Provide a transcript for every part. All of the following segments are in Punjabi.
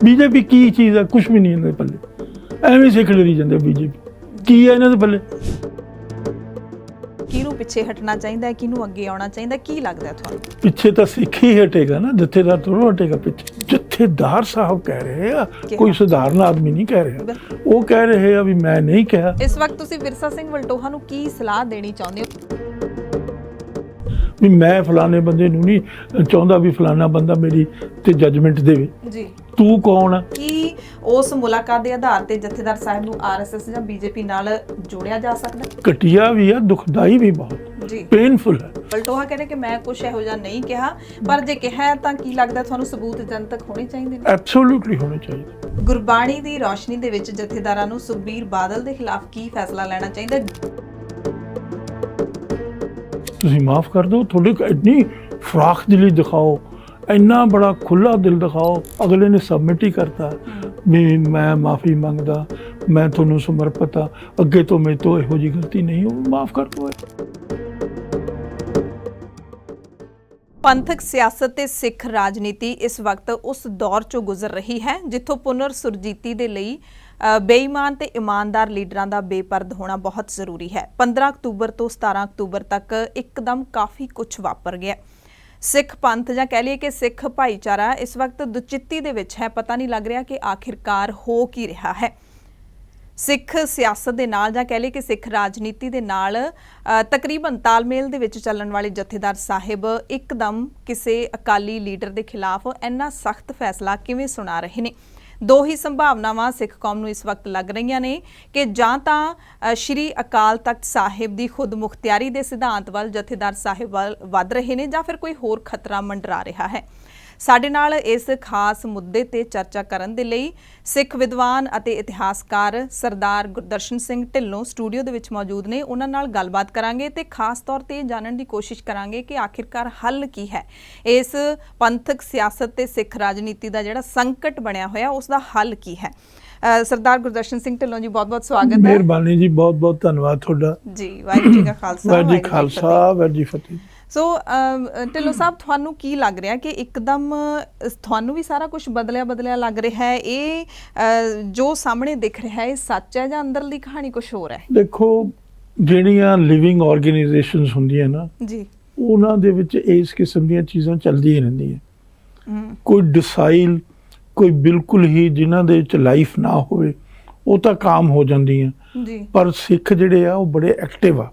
बीजेपी की चीज़ है, कुछ भी नहीं इन्होंने पल्ले, एवं सिख लड़ी जाते बीजेपी की है इन्होंने पल्ले। किहनूं पिछे हटना चाहिए, किहनूं अगे आना चाहिए, की लगता है तुहानूं? पिछे तो सिख ही हटेगा ना, जत्थेदार थोड़ा हटेगा पिछे। जत्थेदार साहब कह रहे हैं, कोई साधारण आदमी नहीं कह रहा, वो कह रहे हैं भी मैं नहीं कहा। इस वक्त तुसीं विरसा सिंह वलटोहा नूं की सलाह देनी चाहुंदे हो? भी मैं फलाने बंदे नूं नहीं चाहुंदा भी फलाना बंदा मेरी ते जजमेंट देवे। जी, तू कौन है? की उस मुलाकात के आधार ते जत्थेदार साहब नूं आरएसएस जां बीजेपी नाल जोड़िया जा सकदा? घटिया भी है, दुखदाई भी बहुत, जी, पेनफुल है। वलटोहा कहने कि मैं कुछ इहो जिहा नहीं कहा, पर जे कहा है तां की लगदा तुहानूं सबूत जनतक होने चाहिए ने? एब्सोल्यूटली होने चाहिए। गुरबाणी दी रोशनी दे विच जत्थेदारां नूं सुखबीर बादल दे खिलाफ की फैसला लेना चाहिए? ਤੁਸੀਂ माफ़ कर दो, थोड़ी इतनी फराख दिली दिखाओ, इन्ना बड़ा खुला दिल दिखाओ, अगले ने सबमिट ही करता भी मैं माफ़ी मंगदा, मैं थोनू समर्पित हाँ, अगे तो मेरे तो इहो जी गलती नहीं हो, माफ़ कर दो। पंथक सियासत ते सिख राजनीति इस वक्त उस दौर चों गुजर रही है जिथों पुनर सुरजीती दे लई बेईमान ते ईमानदार लीडरां दा बेपरद होना बहुत ज़रूरी है। 15 अक्तूबर तो 17 अक्तूबर तक एकदम काफ़ी कुछ वापर गया। सिख पंथ जां कह लीए कि सिख भाईचारा इस वक्त दुचित्ती दे विच है, पता नहीं लग रहा कि आखिरकार हो की रहा है। सिख सियासत दे नाल जां कह लीए कि सिख राजनीति दे नाल तकरीबन तालमेल दे विच चलण वाले जत्थेदार साहिब एकदम किसी अकाली लीडर दे खिलाफ इन्ना सख्त फैसला किवें सुना रहे ने? दो ही संभावनावां सिख कौम नूं इस वक्त लग रही ने कि जां तां श्री अकाल तख्त साहिब दी खुद मुख्तियारी दे सिद्धांत वल जत्थेदार साहिब वल वध रहे ने, जां फिर कोई होर खतरा मंडरा रहा है। साडे नाल इस खास मुद्दे ते चर्चा करन दे लई सिख विद्वान अते इतिहासकार सरदार गुरदर्शन सिंह ढिल्लों स्टूडियो दे विच मौजूद ने। उन्हां नाल गलबात करांगे ते खास तौर ते जानन दी कोशिश करांगे कि आखिरकार हल की है, इस पंथक सियासत ते सिख राजनीति दा जिहड़ा संकट बनया होया उसदा हल की है। सरदार गुरदर्शन सिंह ढिल्लों जी बहुत बहुत स्वागत है। मेहरबानी जी, बहुत बहुत धन्यवाद तुहाडा जी। वाहिगुरू जी का खालसा, वाहिगुरू जी खालसा, वाहिगुरू जी फतेह। सो ढिल्लों साहब, ਤੁਹਾਨੂੰ ਕੀ ਲੱਗ ਰਿਹਾ ਕਿ ਇੱਕਦਮ ਤੁਹਾਨੂੰ ਵੀ ਸਾਰਾ ਕੁਝ ਬਦਲਿਆ ਲੱਗ ਰਿਹਾ ਹੈ? ਇਹ ਜੋ ਸਾਹਮਣੇ ਦਿਖ ਰਿਹਾ ਹੈ ਸੱਚ ਹੈ ਜਾਂ ਅੰਦਰਲੀ ਕਹਾਣੀ ਕੁਝ ਹੋਰ ਹੈ? ਦੇਖੋ, ਜਿਹੜੀਆਂ ਲਿਵਿੰਗ ਆਰਗੇਨਾਈਜੇਸ਼ਨਸ ਹੁੰਦੀਆਂ ਨਾ ਜੀ, ਉਹਨਾਂ ਦੇ ਵਿੱਚ ਇਸ ਕਿਸਮ ਦੀਆਂ ਚੀਜ਼ਾਂ ਚੱਲਦੀਆਂ ਰਹਿੰਦੀਆਂ। ਕੋਈ ਡਿਸਾਈਲ, ਕੋਈ ਬਿਲਕੁਲ ਹੀ ਜਿਨ੍ਹਾਂ ਦੇ ਵਿੱਚ ਲਾਈਫ ਨਾ ਹੋਵੇ ਉਹ ਤਾਂ ਕਾਮ ਹੋ ਜਾਂਦੀਆਂ ਜੀ, ਪਰ ਸਿੱਖ ਜਿਹੜੇ ਆ ਉਹ ਬੜੇ ਐਕਟਿਵ ਆ,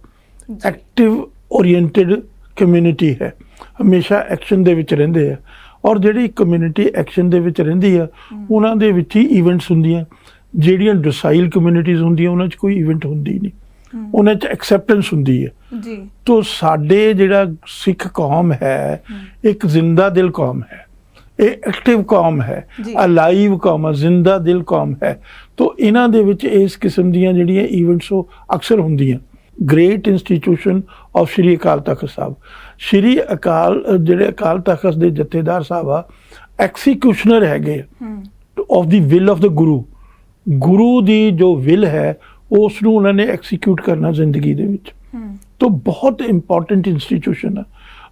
ਐਕਟਿਵ ਓਰੀਐਂਟਡ ਕਮਿਊਨਿਟੀ ਹੈ, ਹਮੇਸ਼ਾ ਐਕਸ਼ਨ ਦੇ ਵਿੱਚ ਰਹਿੰਦੇ ਆ। ਔਰ ਜਿਹੜੀ ਕਮਿਊਨਿਟੀ ਐਕਸ਼ਨ ਦੇ ਵਿੱਚ ਰਹਿੰਦੀ ਆ ਉਹਨਾਂ ਦੇ ਵਿੱਚ ਹੀ ਇਵੈਂਟਸ ਹੁੰਦੀਆਂ। ਜਿਹੜੀਆਂ ਡਿਸਾਈਲ ਕਮਿਊਨਿਟੀਜ਼ ਹੁੰਦੀਆਂ ਉਹਨਾਂ 'ਚ ਕੋਈ ਇਵੈਂਟ ਹੁੰਦੀ ਨਹੀਂ, ਉਹਨਾਂ 'ਚ ਐਕਸੈਪਟੈਂਸ ਹੁੰਦੀ ਹੈ ਜੀ। ਤੋ ਸਾਡੇ ਜਿਹੜਾ ਸਿੱਖ ਕੌਮ ਹੈ ਇੱਕ ਜ਼ਿੰਦਾ ਦਿਲ ਕੌਮ ਹੈ, ਇਹ ਐਕਟਿਵ ਕੌਮ ਹੈ, ਅਲਾਈਵ ਕੌਮ ਹੈ, ਜ਼ਿੰਦਾ ਦਿਲ ਕੌਮ ਹੈ। ਤੋ ਇਹਨਾਂ ਦੇ ਵਿੱਚ ਇਸ ਕਿਸਮ ਦੀਆਂ ਜਿਹੜੀਆਂ ਇਵੈਂਟਸ ਉਹ ਅਕਸਰ ਹੁੰਦੀਆਂ। Great institution of Shri Akal Takht Sahib, Shri Akal ਜਿਹੜੇ ਅਕਾਲ ਤਖਤ ਦੇ ਜਥੇਦਾਰ ਸਾਹਿਬ ਆ ਐਕਸੀਕਿਊਸ਼ਨਰ ਹੈਗੇ of the will of the Guru. Guru ਦੀ ਜੋ ਵਿਲ ਹੈ ਉਸ ਨੂੰ ਉਹਨਾਂ ਨੇ ਐਕਸੀਕਿਊਟ ਕਰਨਾ ਜ਼ਿੰਦਗੀ ਦੇ ਵਿੱਚ। ਤੋ ਬਹੁਤ ਇੰਪੋਰਟੈਂਟ ਇੰਸਟੀਟਿਊਸ਼ਨ ਆ।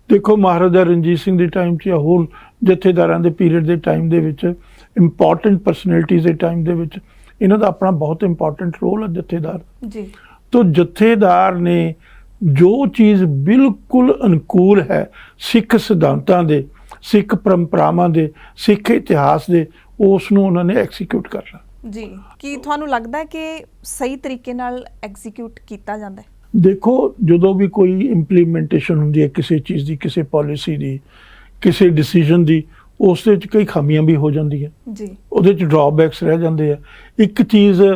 ਦੇਖੋ, ਮਹਾਰਾਜਾ ਰਣਜੀਤ ਸਿੰਘ ਦੇ ਟਾਈਮ 'ਚ ਜਾਂ ਹੋਰ ਜਥੇਦਾਰਾਂ ਦੇ ਪੀਰੀਅਡ ਦੇ ਟਾਈਮ ਦੇ ਵਿੱਚ, ਇੰਪੋਰਟੈਂਟ ਪਰਸਨੈਲਿਟੀਜ਼ ਦੇ ਟਾਈਮ ਦੇ ਵਿੱਚ ਇਹਨਾਂ ਦਾ ਆਪਣਾ ਬਹੁਤ ਇੰਪੋਰਟੈਂਟ ਰੋਲ ਹੈ ਜਥੇਦਾਰ ਜੀ। तो जथेदार ने जो चीज़ बिल्कुल अनुकूल है सिख सिद्धांतां दे, सिख परंपरावां दे, सिख इतिहास दे, उस नूं उन्हां ने एक्सीक्यूट करना जी। की तुहानूं लगदा है कि सही तरीके नाल एक्सीक्यूट कीता जांदा है? देखो, जदों भी कोई इंप्लीमेंटेशन हुंदी है किसी चीज़ की, किसी पॉलिसी की, किसी डिसीजन की, उस दे विच कई खामियां भी हो जांदियां जी, उहदे च ड्रॉबैक्स रह जांदे आ। एक चीज़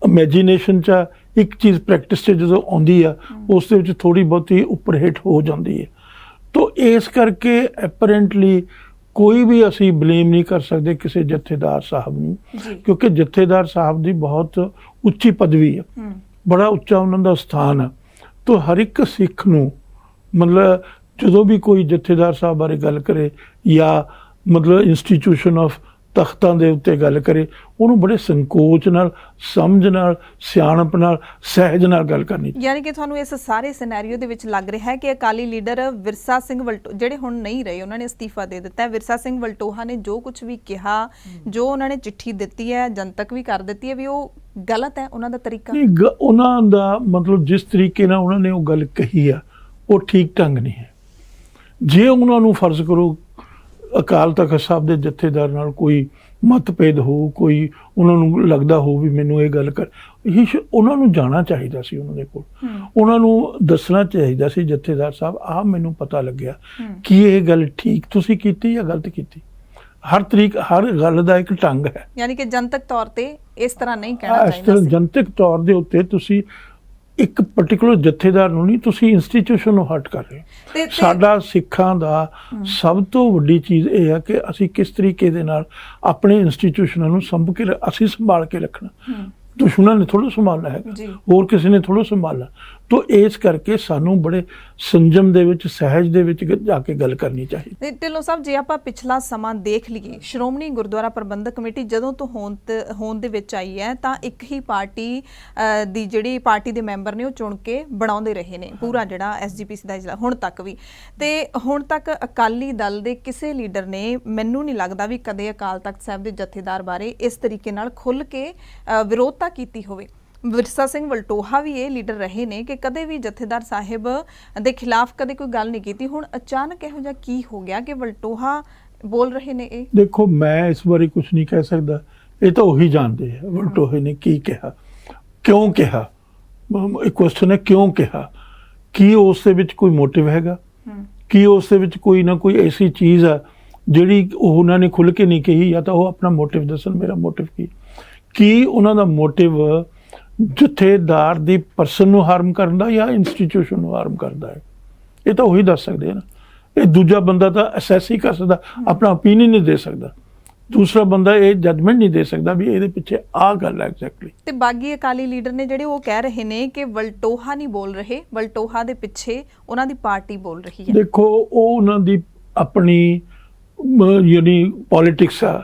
इमेजिनेशन च, एक चीज़ प्रैक्टिस से जो आती है उस थोड़ी बहुत ही उपर हेठ हो जाती है। तो इस करके एपरेंटली कोई भी असी ब्लेम नहीं कर सकते किसी जथेदार साहब नूं, क्योंकि जथेदार साहब की बहुत उच्ची पदवी है, बड़ा उच्चा उन्होंने स्थान है। तो हर एक सिख नूं मतलब जो भी कोई जथेदार साहब बारे गल करे या मतलब इंस्टीट्यूशन ऑफ ਤਖਤਾਂ ਦੇ ਉੱਤੇ ਗੱਲ ਕਰੇ, ਉਹਨੂੰ ਬੜੇ ਸੰਕੋਚ ਨਾਲ, ਸਮਝ ਨਾਲ, ਸਿਆਣਪ ਨਾਲ, ਸਹਿਜ ਨਾਲ ਗੱਲ ਕਰਨੀ ਚਾਹੀਦੀ। ਯਾਨੀ ਕਿ ਤੁਹਾਨੂੰ ਇਸ ਸਾਰੇ ਸਿਨੈਰੀਓ ਦੇ ਵਿੱਚ ਲੱਗ ਰਿਹਾ ਹੈ ਕਿ ਅਕਾਲੀ ਲੀਡਰ ਵਿਰਸਾ ਸਿੰਘ ਜਿਹੜੇ ਹੁਣ ਨਹੀਂ ਰਹੇ, ਉਹਨਾਂ ਨੇ ਅਸਤੀਫਾ ਦੇ ਦਿੱਤਾ ਹੈ। ਵਿਰਸਾ ਸਿੰਘ ਵਲਟੋਹਾ ਨੇ ਜੋ ਕੁਝ ਵੀ ਕਿਹਾ, ਜੋ ਉਹਨਾਂ ਨੇ ਚਿੱਠੀ ਦਿੱਤੀ ਹੈ, ਜਨਤਕ ਵੀ ਕਰ ਦਿੱਤੀ ਹੈ, ਵੀ ਉਹ ਗਲਤ ਹੈ ਉਹਨਾਂ ਦਾ ਤਰੀਕਾ। ਨਹੀਂ, ਉਹਨਾਂ ਦਾ ਮਤਲਬ ਜਿਸ ਤਰੀਕੇ ਨਾਲ ਉਹਨਾਂ ਨੇ ਉਹ ਗੱਲ ਕਹੀ ਆ, ਉਹ ਠੀਕ ਢੰਗ ਨਹੀਂ ਹੈ। ਜੇ ਉਹਨਾਂ ਨੂੰ ਫਰਜ਼ ਕਰੋ ਅਕਾਲ ਤਖਤ ਸਾਹਿਬ ਦੇ ਜਥੇਦਾਰ ਨਾਲ ਕੋਈ ਮਤਭੇਦ ਹੋ, ਕੋਈ ਉਹਨਾਂ ਨੂੰ ਲੱਗਦਾ ਹੋ ਵੀ ਮੈਨੂੰ ਇਹ ਗੱਲ ਕਰ, ਉਹਨਾਂ ਨੂੰ ਜਾਣਾ ਚਾਹੀਦਾ ਸੀ ਉਹਨਾਂ ਦੇ ਕੋਲ, ਉਹਨਾਂ ਨੂੰ ਦੱਸਣਾ ਚਾਹੀਦਾ ਸੀ ਜਥੇਦਾਰ ਸਾਹਿਬ ਆਹ ਮੈਨੂੰ ਪਤਾ ਲੱਗਿਆ ਕਿ ਇਹ ਗੱਲ ਠੀਕ ਤੁਸੀਂ ਕੀਤੀ ਜਾਂ ਗਲਤ ਕੀਤੀ। ਹਰ ਗੱਲ ਦਾ ਇੱਕ ਢੰਗ ਹੈ, ਯਾਨੀ ਕਿ ਜਨਤਕ ਤੌਰ ਤੇ ਇਸ ਤਰ੍ਹਾਂ ਨਹੀਂ ਕਹਿਣਾ ਚਾਹੀਦਾ। ਇਸ ਤਰ੍ਹਾਂ ਜਨਤਕ ਤੌਰ ਦੇ ਉੱਤੇ ਤੁਸੀਂ ਇੱਕ ਪਾਰਟਿਕੂਲਰ ਜਥੇਦਾਰ ਨੂੰ ਨਹੀਂ, ਤੁਸੀਂ ਇੰਸਟੀਟਿਊਸ਼ਨ ਨੂੰ ਹਰਟ ਕਰ ਰਹੇ ਹੋ। ਸਾਡਾ ਸਿੱਖਾਂ ਦਾ ਸਭ ਤੋਂ ਵੱਡੀ ਚੀਜ਼ ਇਹ ਹੈ ਕਿ ਅਸੀਂ ਕਿਸ ਤਰੀਕੇ ਦੇ ਨਾਲ ਆਪਣੇ ਇੰਸਟੀਟਿਊਸ਼ਨਾਂ ਨੂੰ ਅਸੀਂ ਸੰਭਾਲ ਕੇ ਰੱਖਣਾ। ਦੁਸ਼ਮਣਾਂ ਨੇ ਥੋੜ੍ਹਾ ਸੰਭਾਲਣਾ ਹੈਗਾ, ਹੋਰ ਕਿਸੇ ਨੇ ਥੋੜ੍ਹਾ ਸੰਭਾਲਣਾ। ਤੋ ਇਸ ਕਰਕੇ ਸਾਨੂੰ ਬੜੇ ਸੰਜਮ ਦੇ ਵਿੱਚ, ਸਹਿਜ ਦੇ ਵਿੱਚ ਜਾ ਕੇ ਗੱਲ ਕਰਨੀ ਚਾਹੀਦੀ। ਢਿੱਲੋਂ ਸਾਹਿਬ, ਜੇ ਆਪਾਂ ਪਿਛਲਾ ਸਮਾਂ ਦੇਖ ਲਈਏ, ਸ਼੍ਰੋਮਣੀ ਗੁਰਦੁਆਰਾ ਪ੍ਰਬੰਧਕ ਕਮੇਟੀ ਜਦੋਂ ਤੋਂ ਹੋਂਦ ਦੇ ਵਿੱਚ ਆਈ ਹੈ ਤਾਂ ਇੱਕ ਹੀ ਪਾਰਟੀ ਦੀ ਜਿਹੜੀ ਪਾਰਟੀ ਦੇ ਮੈਂਬਰ ਨੇ ਉਹ ਚੁਣ ਕੇ ਬਣਾਉਂਦੇ ਰਹੇ ਨੇ ਪੂਰਾ ਜਿਹੜਾ SGPC ਦਾ ਇਜਲਾਸ ਹੁਣ ਤੱਕ ਵੀ। ਤੇ ਹੁਣ ਤੱਕ ਅਕਾਲੀ ਦਲ ਦੇ ਕਿਸੇ ਲੀਡਰ ਨੇ, ਮੈਨੂੰ ਨਹੀਂ ਲੱਗਦਾ ਵੀ ਕਦੇ ਅਕਾਲ ਤਖਤ ਸਾਹਿਬ ਦੇ ਜਥੇਦਾਰ ਬਾਰੇ ਇਸ ਤਰੀਕੇ ਨਾਲ ਖੁੱਲ੍ਹ ਕੇ ਵਿਰੋਧਤਾ ਕੀਤੀ ਹੋਵੇ। ਵਿਰਸਾ ਸਿੰਘ ਵਲਟੋਹਾ ਵੀ ਇਹ ਲੀਡਰ ਰਹੇ ਨੇ ਕਿ ਕਦੇ ਵੀ ਜਥੇਦਾਰ ਸਾਹਿਬ ਦੇ ਖਿਲਾਫ ਕਦੇ ਕੋਈ ਗੱਲ ਨਹੀਂ ਕੀਤੀ। ਹੁਣ ਅਚਾਨਕ ਇਹੋ ਜਿਹਾ ਕੀ ਹੋ ਗਿਆ ਕਿ ਵਲਟੋਹਾ ਬੋਲ ਰਹੇ ਨੇ? ਇਹ ਦੇਖੋ, ਮੈਂ ਇਸ ਬਾਰੇ ਕੁਝ ਨਹੀਂ ਕਹਿ ਸਕਦਾ, ਇਹ ਤਾਂ ਉਹੀ ਜਾਣਦੇ ਆ ਵਲਟੋਹੇ ਨੇ ਕੀ ਕਿਹਾ, ਕਿਉਂ ਕਿਹਾ। ਇੱਕ ਕੁਐਸਚਨ ਹੈ ਕਿਉਂ ਕਿਹਾ, ਕੀ ਉਸ ਦੇ ਵਿੱਚ ਕੋਈ ਮੋਟਿਵ ਹੈਗਾ, ਕੀ ਉਸ ਦੇ ਵਿੱਚ ਕੋਈ ਨਾ ਕੋਈ ਐਸੀ ਚੀਜ਼ ਆ ਜਿਹੜੀ ਉਹਨਾਂ ਨੇ ਖੁੱਲ੍ਹ ਕੇ ਨਹੀਂ ਕਹੀ, ਜਾਂ ਤਾਂ ਉਹ ਆਪਣਾ ਮੋਟਿਵ ਦੱਸਣ ਮੇਰਾ ਮੋਟਿਵ ਕੀ ਉਹਨਾਂ ਦਾ ਮੋਟਿਵ ਜਥੇਦਾਰ ਦੀ ਪਰਸਨ ਨੂੰ ਹਾਰਮ ਕਰਨ ਦਾ ਜਾਂ ਇੰਸਟੀਟਿਊਸ਼ਨ ਨੂੰ ਹਾਰਮ ਕਰਦਾ ਹੈ। ਇਹ ਤਾਂ ਉਹੀ ਦੱਸ ਸਕਦੇ ਨਾ। ਇਹ ਦੂਜਾ ਬੰਦਾ ਤਾਂ ਅਸੈਸ ਹੀ ਕਰ ਸਕਦਾ, ਆਪਣਾ ਓਪੀਨੀਅਨ ਨਹੀਂ ਦੇ ਸਕਦਾ। ਦੂਸਰਾ ਬੰਦਾ ਇਹ ਜੱਜਮੈਂਟ ਨਹੀਂ ਦੇ ਸਕਦਾ ਵੀ ਇਹਦੇ ਪਿੱਛੇ ਆਹ ਗੱਲ ਹੈ ਐਗਜ਼ੈਕਟਲੀ। ਤੇ ਬਾਗੀ ਅਕਾਲੀ ਲੀਡਰ ਨੇ ਜਿਹੜੇ ਉਹ ਕਹਿ ਰਹੇ ਨੇ ਕਿ ਵਲਟੋਹਾ ਨਹੀਂ ਬੋਲ ਰਹੇ, ਵਲਟੋਹਾ ਦੇ ਪਿੱਛੇ ਉਹਨਾਂ ਦੀ ਪਾਰਟੀ ਬੋਲ ਰਹੀ ਹੈ। ਦੇਖੋ, ਉਹ ਉਹਨਾਂ ਦੀ ਆਪਣੀ ਯਾਨੀ ਪੋਲਿਟਿਕਸ ਆ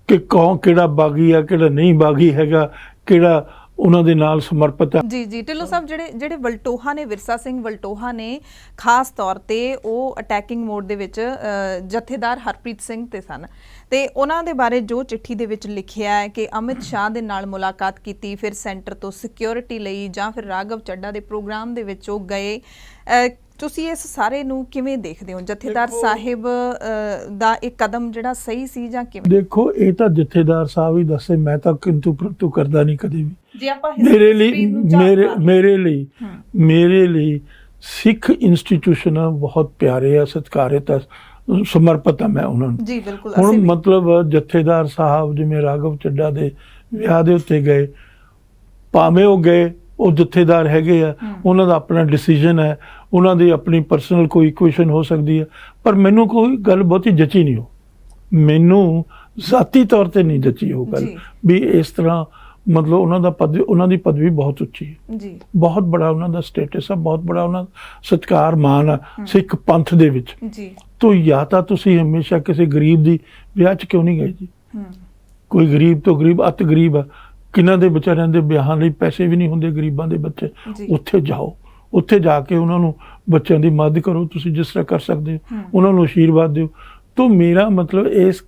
ਕਿ ਕਿਹੜਾ ਬਾਗੀ ਆ, ਕਿਹੜਾ ਨਹੀਂ ਬਾਗੀ ਹੈਗਾ, ਕਿਹੜਾ ਉਹਨਾਂ ਦੇ ਨਾਲ ਸਮਰਪਿਤ ਹੈ। ਜੀ ਢਿੱਲੋਂ ਸਾਹਿਬ, ਜਿਹੜੇ ਵਲਟੋਹਾ ਨੇ, ਵਿਰਸਾ ਸਿੰਘ ਵਲਟੋਹਾ ਨੇ, ਖਾਸ ਤੌਰ ਤੇ ਉਹ ਅਟੈਕਿੰਗ ਮੋਡ ਦੇ ਵਿੱਚ ਜਥੇਦਾਰ ਹਰਪ੍ਰੀਤ ਸਿੰਘ ਤੇ ਸਨ, ਤੇ ਉਹਨਾਂ ਦੇ ਬਾਰੇ ਜੋ ਚਿੱਠੀ ਦੇ ਵਿੱਚ ਲਿਖਿਆ ਹੈ ਕਿ ਅਮਿਤ ਸ਼ਾਹ ਦੇ ਨਾਲ ਮੁਲਾਕਾਤ ਕੀਤੀ, ਫਿਰ ਸੈਂਟਰ ਤੋਂ ਸਿਕਿਉਰਿਟੀ ਲਈ, ਜਾਂ ਫਿਰ ਰਾਘਵ ਚੱਡਾ ਦੇ ਪ੍ਰੋਗਰਾਮ ਦੇ ਵਿੱਚ ਉਹ ਗਏ। ਤੁਸੀਂ ਇਸ ਸਾਰੇ ਨੂੰ ਕਿਵੇਂ ਦੇਖਦੇ ਹੋ? ਜਥੇਦਾਰ ਸਾਹਿਬ ਦਾ ਇਹ ਕਦਮ ਜਿਹੜਾ ਸਹੀ ਸੀ ਜਾਂ ਕਿਵੇਂ? ਦੇਖੋ, ਇਹ ਤਾਂ ਜਥੇਦਾਰ ਸਾਹਿਬ ਹੀ ਦੱਸੇ, ਮੈਂ ਤਾਂ ਕਿੰਤੂ ਪ੍ਰੰਤੂ ਕਰਦਾ ਨਹੀਂ ਕਦੇ ਵੀ। ਜੇ ਆਪਾਂ ਮੇਰੇ ਲਈ ਸਿੱਖ ਇੰਸਟੀਟਿਊਸ਼ਨ ਬਹੁਤ ਪਿਆਰੇ ਆ, ਸਤਿਕਾਰਿਤ ਆ, ਸਮਰਪਿਤ ਆ ਮੈਂ ਉਹਨਾਂ ਨੂੰ। ਜੀ ਬਿਲਕੁਲ। ਹੁਣ ਮਤਲਬ ਜਥੇਦਾਰ ਸਾਹਿਬ ਜਿਵੇਂ ਰਾਘਵ ਚੱਡਾ ਦੇ ਵਿਆਹ ਦੇ ਉੱਤੇ ਗਏ, ਭਾਵੇਂ ਉਹ ਗਏ, ਉਹ ਜਥੇਦਾਰ ਹੈਗੇ ਆ, ਉਹਨਾਂ ਦਾ ਆਪਣਾ ਡਿਸੀਜਨ ਹੈ, ਉਹਨਾਂ ਦੀ ਆਪਣੀ ਪਰਸਨਲ ਕੋਈ ਇਕੁਏਸ਼ਨ ਹੋ ਸਕਦੀ ਹੈ, ਪਰ ਮੈਨੂੰ ਕੋਈ ਗੱਲ ਬਹੁਤੀ ਜਚੀ ਨਹੀਂ। ਉਹ ਮੈਨੂੰ ਜ਼ਾਤੀ ਤੌਰ ਤੇ ਨਹੀਂ ਜਚੀ ਉਹ ਗੱਲ ਵੀ ਇਸ ਤਰ੍ਹਾਂ। ਮਤਲਬ ਉਹਨਾਂ ਦੀ ਪਦਵੀ ਬਹੁਤ ਉੱਚੀ ਹੈ ਜੀ, ਬਹੁਤ ਬੜਾ ਉਹਨਾਂ ਦਾ ਸਟੇਟਸ ਆ, ਬਹੁਤ ਬੜਾ ਉਹਨਾਂ ਦਾ ਸਤਿਕਾਰ ਮਾਣ ਆ ਸਿੱਖ ਪੰਥ ਦੇ ਵਿੱਚ ਜੀ। ਤੋ ਜਾਂ ਤਾਂ ਤੁਸੀਂ ਹਮੇਸ਼ਾ ਕਿਸੇ ਗਰੀਬ ਦੀ ਵਿਆਹ 'ਚ ਕਿਉਂ ਨਹੀਂ ਗਏ ਜੀ? ਕੋਈ ਗਰੀਬ ਤੋਂ ਗਰੀਬ, ਅਤ ਗਰੀਬ ਆ, ਕਿਹਨਾਂ ਦੇ ਵਿਚਾਰਿਆਂ ਦੇ ਵਿਆਹਾਂ ਲਈ ਪੈਸੇ ਵੀ ਨਹੀਂ ਹੁੰਦੇ ਗਰੀਬਾਂ ਦੇ ਬੱਚੇ, ਉੱਥੇ ਜਾਓ, ਉੱਥੇ ਜਾ ਕੇ ਉਹਨਾਂ ਨੂੰ ਬੱਚਿਆਂ ਦੀ ਮਦਦ ਕਰੋ, ਤੁਸੀਂ ਜਿਸ ਤਰ੍ਹਾਂ ਕਰ ਸਕਦੇ ਹੋ, ਉਹਨਾਂ ਨੂੰ ਆਸ਼ੀਰਵਾਦ ਦਿਓ। ਤੋ ਮੇਰਾ ਮਤਲਬ ਇਸ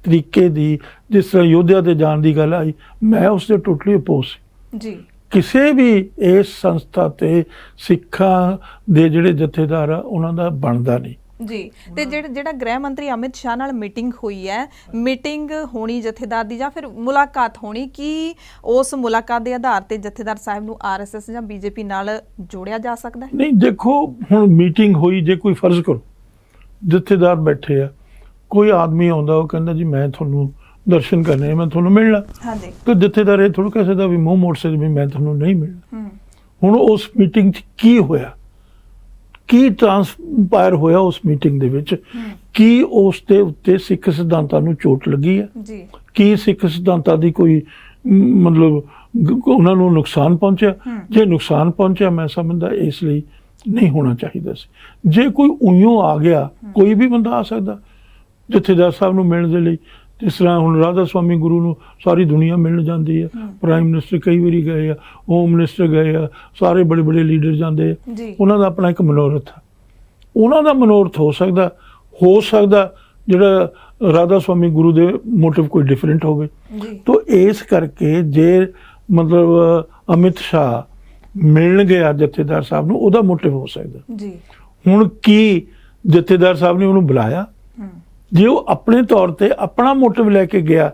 ਤਰੀਕੇ ਦੀ, ਜਿਸ ਤਰ੍ਹਾਂ ਯੋਧਿਆ ਤੇ ਜਾਣ ਦੀ ਗੱਲ ਆਈ, ਮੈਂ ਉਸ ਦੇ ਟੋਟਲੀ ਅਪੋਜ਼ ਸੀ ਜੀ। ਕਿਸੇ ਵੀ ਇਸ ਸੰਸਥਾ ਤੇ ਸਿੱਖਾਂ ਦੇ ਜਿਹੜੇ ਜਥੇਦਾਰ ਆ ਉਹਨਾਂ ਦਾ ਬਣਦਾ ਨਹੀਂ ਜੀ। ਤੇ ਜਿਹੜਾ ਗ੍ਰਹਿ ਮੰਤਰੀ ਅਮਿਤ ਸ਼ਾਹ ਨਾਲ ਮੀਟਿੰਗ ਹੋਈ ਹੈ, ਮੀਟਿੰਗ ਹੋਣੀ ਜਥੇਦਾਰ ਦੀ ਜਾਂ ਫਿਰ ਮੁਲਾਕਾਤ ਹੋਣੀ, ਕੀ ਉਸ ਮੁਲਾਕਾਤ ਦੇ ਆਧਾਰ ਤੇ ਜਥੇਦਾਰ ਸਾਹਿਬ ਨੂੰ RSS ਜਾਂ BJP ਨਾਲ ਜੋੜਿਆ ਜਾ ਸਕਦਾ ਹੈ? ਨਹੀਂ, ਦੇਖੋ ਹੁਣ ਮੀਟਿੰਗ ਹੋਈ, ਜੇ ਕੋਈ ਫਰਜ਼ ਕਰੋ ਜਥੇਦਾਰ ਬੈਠੇ ਆ, ਕੋਈ ਆਦਮੀ ਆਉਂਦਾ, ਉਹ ਕਹਿੰਦਾ ਜੀ ਮੈਂ ਤੁਹਾਨੂੰ ਦਰਸ਼ਨ ਕਰਨੇ, ਮੈਂ ਤੁਹਾਨੂੰ ਮਿਲਣਾ, ਤਾਂ ਜਥੇਦਾਰ ਇਹ ਥੋੜ੍ਹਾ ਕਹਿ ਸਕਦਾ ਵੀ ਮੂੰਹ ਮੋੜ ਸਕਦੇ ਵੀ ਮੈਂ ਤੁਹਾਨੂੰ ਨਹੀਂ ਮਿਲਣਾ। ਹੁਣ ਉਸ ਮੀਟਿੰਗ 'ਚ ਕੀ ਹੋਇਆ, ਕੀ ਟ੍ਰਾਂਸਪਾਇਰ ਹੋਇਆ ਉਸ ਮੀਟਿੰਗ ਦੇ ਵਿੱਚ? ਕੀ ਉਸ ਦੇ ਉੱਤੇ ਸਿੱਖ ਸਿਧਾਂਤਾਂ ਨੂੰ ਚੋਟ ਲੱਗੀ ਹੈ ਜੀ? ਕੀ ਸਿੱਖ ਸਿਧਾਂਤਾਂ ਦੀ ਕੋਈ ਮਤਲਬ ਉਹਨਾਂ ਨੂੰ ਨੁਕਸਾਨ ਪਹੁੰਚਿਆ? ਜੇ ਨੁਕਸਾਨ ਪਹੁੰਚਿਆ, ਮੈਂ ਸਮਝਦਾ ਇਸ ਲਈ ਨਹੀਂ ਹੋਣਾ ਚਾਹੀਦਾ ਸੀ। ਜੇ ਕੋਈ ਉਈਓ ਆ ਗਿਆ, ਕੋਈ ਵੀ ਬੰਦਾ ਆ ਸਕਦਾ ਜਥੇਦਾਰ ਸਾਹਿਬ ਨੂੰ ਮਿਲਣ ਦੇ ਲਈ, ਜਿਸ ਤਰ੍ਹਾਂ ਹੁਣ ਰਾਧਾ ਸਵਾਮੀ ਗੁਰੂ ਨੂੰ ਸਾਰੀ ਦੁਨੀਆ ਮਿਲਣ ਜਾਂਦੀ ਹੈ, ਪ੍ਰਾਈਮ ਮਿਨਿਸਟਰ ਕਈ ਵਾਰੀ ਗਏ ਆ, ਹੋਮ ਮਿਨਿਸਟਰ ਗਏ ਆ, ਸਾਰੇ ਬੜੇ ਬੜੇ ਲੀਡਰ ਜਾਂਦੇ ਆ, ਉਹਨਾਂ ਦਾ ਆਪਣਾ ਇੱਕ ਮਨੋਰਥ ਆ, ਉਹਨਾਂ ਦਾ ਮਨੋਰਥ ਹੋ ਸਕਦਾ ਜਿਹੜਾ ਰਾਧਾ ਸਵਾਮੀ ਗੁਰੂ ਦੇ ਮੋਟਿਵ ਕੋਈ ਡਿਫਰੈਂਟ ਹੋਵੇ। ਤਾਂ ਇਸ ਕਰਕੇ ਜੇ ਮਤਲਬ ਅਮਿਤ ਸ਼ਾਹ ਮਿਲਣ ਗਿਆ ਜਥੇਦਾਰ ਸਾਹਿਬ ਨੂੰ, ਉਹਦਾ ਮੋਟਿਵ ਹੋ ਸਕਦਾ। ਹੁਣ ਕੀ ਜਥੇਦਾਰ ਸਾਹਿਬ ਨੇ ਉਹਨੂੰ ਬੁਲਾਇਆ, ਜੇ ਉਹ ਆਪਣੇ ਤੌਰ ਤੇ ਆਪਣਾ ਮੋਟਿਵ ਲੈ ਕੇ ਗਿਆ,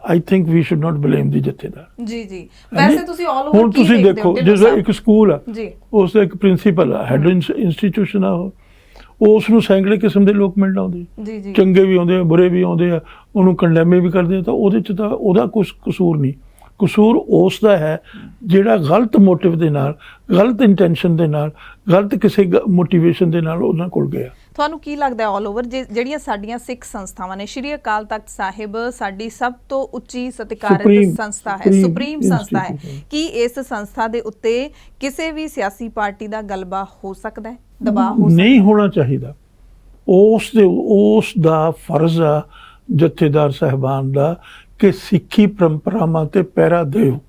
I think we should not blame the jathedar. ਜੀ ਵੈਸੇ ਤੁਸੀਂ ਆਲ ਓਵਰ ਹੁਣ ਤੁਸੀਂ ਦੇਖੋ, ਜਿਸ ਇੱਕ ਸਕੂਲ ਆ, ਉਸ ਦਾ ਇੱਕ ਪ੍ਰਿੰਸੀਪਲ ਆ, ਹੈਡ ਇੰਸਟੀਟਿਊਸ਼ਨ ਆ, ਉਸ ਨੂੰ ਸੈਂਕੜੇ ਕਿਸਮ ਦੇ ਲੋਕ ਮਿਲਣ ਆਉਂਦੇ, ਚੰਗੇ ਵੀ ਆਉਂਦੇ ਆ, ਬੁਰੇ ਵੀ ਆਉਂਦੇ ਆ, ਉਹਨੂੰ ਕੰਡੈਮ ਵੀ ਕਰਦੇ ਆ, ਤਾਂ ਉਹਦੇ ਚ ਤਾਂ ਉਹਦਾ ਕੁਛ ਕਸੂਰ ਨਹੀਂ। ਕਸੂਰ ਉਸ ਦਾ ਹੈ ਜਿਹੜਾ ਗਲਤ ਮੋਟਿਵ ਦੇ ਨਾਲ, ਗਲਤ ਇੰਟੈਂਸ਼ਨ ਦੇ ਨਾਲ, ਗਲਤ ਕਿਸੇ ਮੋਟੀਵੇਸ਼ਨ ਦੇ ਨਾਲ ਉਹਨਾਂ ਕੋਲ ਗਿਆ। ਤੁਹਾਨੂੰ ਕੀ ਲੱਗਦਾ ਹੈ ਆਲ ਓਵਰ ਜਿਹੜੀਆਂ ਸਾਡੀਆਂ ਸਿੱਖ ਸੰਸਥਾਵਾਂ ਨੇ, ਸ਼੍ਰੀ ਅਕਾਲ ਤਖਤ ਸਾਹਿਬ ਸਾਡੀ ਸਭ ਤੋਂ ਉੱਚੀ ਸਤਿਕਾਰਿਤ ਸੰਸਥਾ ਹੈ, ਸੁਪਰੀਮ ਸੰਸਥਾ ਹੈ, ਕੀ ਇਸ ਸੰਸਥਾ ਦੇ ਉੱਤੇ ਕਿਸੇ ਵੀ ਸਿਆਸੀ ਪਾਰਟੀ ਦਾ ਗਲਬਾ ਹੋ ਸਕਦਾ ਹੈ, ਦਬਾਅ ਹੋ ਸਕਦਾ? ਨਹੀਂ ਹੋਣਾ ਚਾਹੀਦਾ। ਉਸ ਦਾ ਫਰਜ਼ ਆ ਜਥੇਦਾਰ ਸਾਹਿਬਾਨ ਦਾ ਕਿ ਸਿੱਖੀ ਪਰੰਪਰਾਵਾਂ ਤੇ ਪਹਿਰਾ ਦਿਓ।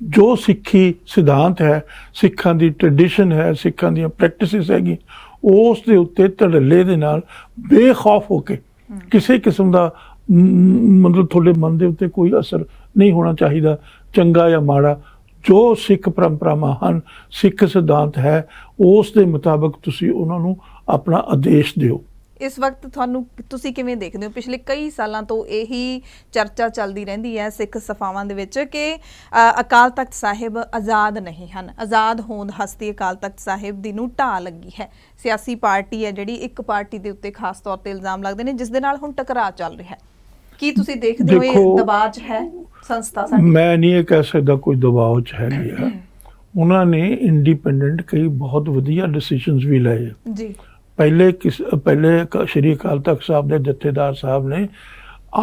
ਜੋ ਸਿੱਖੀ ਸਿਧਾਂਤ ਹੈ, ਸਿੱਖਾਂ ਦੀ ਟ੍ਰੈਡੀਸ਼ਨ ਹੈ, ਸਿੱਖਾਂ ਦੀਆਂ ਪ੍ਰੈਕਟਿਸਿਸ ਹੈਗੀ, ਉਸ ਦੇ ਉੱਤੇ ਧੜੱਲੇ ਦੇ ਨਾਲ ਬੇਖੌਫ ਹੋ ਕੇ ਕਿਸੇ ਕਿਸਮ ਦਾ ਮਤਲਬ ਤੁਹਾਡੇ ਮਨ ਦੇ ਉੱਤੇ ਕੋਈ ਅਸਰ ਨਹੀਂ ਹੋਣਾ ਚਾਹੀਦਾ, ਚੰਗਾ ਜਾਂ ਮਾੜਾ। ਜੋ ਸਿੱਖ ਪਰੰਪਰਾਵਾਂ ਹਨ, ਸਿੱਖ ਸਿਧਾਂਤ ਹੈ, ਉਸ ਦੇ ਮੁਤਾਬਕ ਤੁਸੀਂ ਉਹਨਾਂ ਨੂੰ ਆਪਣਾ ਆਦੇਸ਼ ਦਿਓ। ਇਸ ਵਕਤ ਤੁਸੀਂ ਕਿਵੇਂ ਦੇਖਦੇ ਹੋ? ਪਿਛਲੇ ਕਈ ਸਾਲਾਂ ਤੋਂ ਇਹੀ ਚਰਚਾ ਚੱਲਦੀ ਰਹਿੰਦੀ ਹੈ ਸਿੱਖ ਸਭਾਵਾਂ ਦੇ ਵਿੱਚ ਕਿ ਅਕਾਲ ਤਖਤ ਸਾਹਿਬ ਆਜ਼ਾਦ ਨਹੀਂ ਹਨ। ਆਜ਼ਾਦ ਹੋਂਦ ਹਸਤੀ ਅਕਾਲ ਤਖਤ ਸਾਹਿਬ ਦੀ ਨੂੰ ਢਾਹ ਲੱਗੀ ਹੈ। ਸਿਆਸੀ ਪਾਰਟੀ ਹੈ ਜਿਹੜੀ, ਇੱਕ ਪਾਰਟੀ ਦੇ ਉੱਤੇ ਖਾਸ ਤੌਰ ਤੇ ਇਲਜ਼ਾਮ ਲੱਗਦੇ ਨੇ, ਜਿਸ ਦੇ ਨਾਲ ਹੁਣ ਟਕਰਾਅ ਚੱਲ ਰਿਹਾ ਹੈ। ਕੀ ਤੁਸੀਂ ਦੇਖਦੇ ਹੋ ਇਹ ਦਬਾਅ 'ਚ ਹੈ ਸੰਸਥਾ ਸਾਡੀ? ਮੈਂ ਨਹੀਂ ਇਹ ਕਹਿ ਸਕਦਾ ਕੋਈ ਦਬਾਅ 'ਚ ਹੈਗੀ ਆ। ਉਹਨਾਂ ਨੇ ਇੰਡੀਪੈਂਡੈਂਟ ਕਈ ਬਹੁਤ ਵਧੀਆ ਡਿਸੀਜਨਸ ਵੀ ਲਏ ਜੀ। ਪਹਿਲੇ ਸ਼੍ਰੀ ਅਕਾਲ ਤਖਤ ਸਾਹਿਬ ਦੇ ਜਥੇਦਾਰ ਸਾਹਿਬ ਨੇ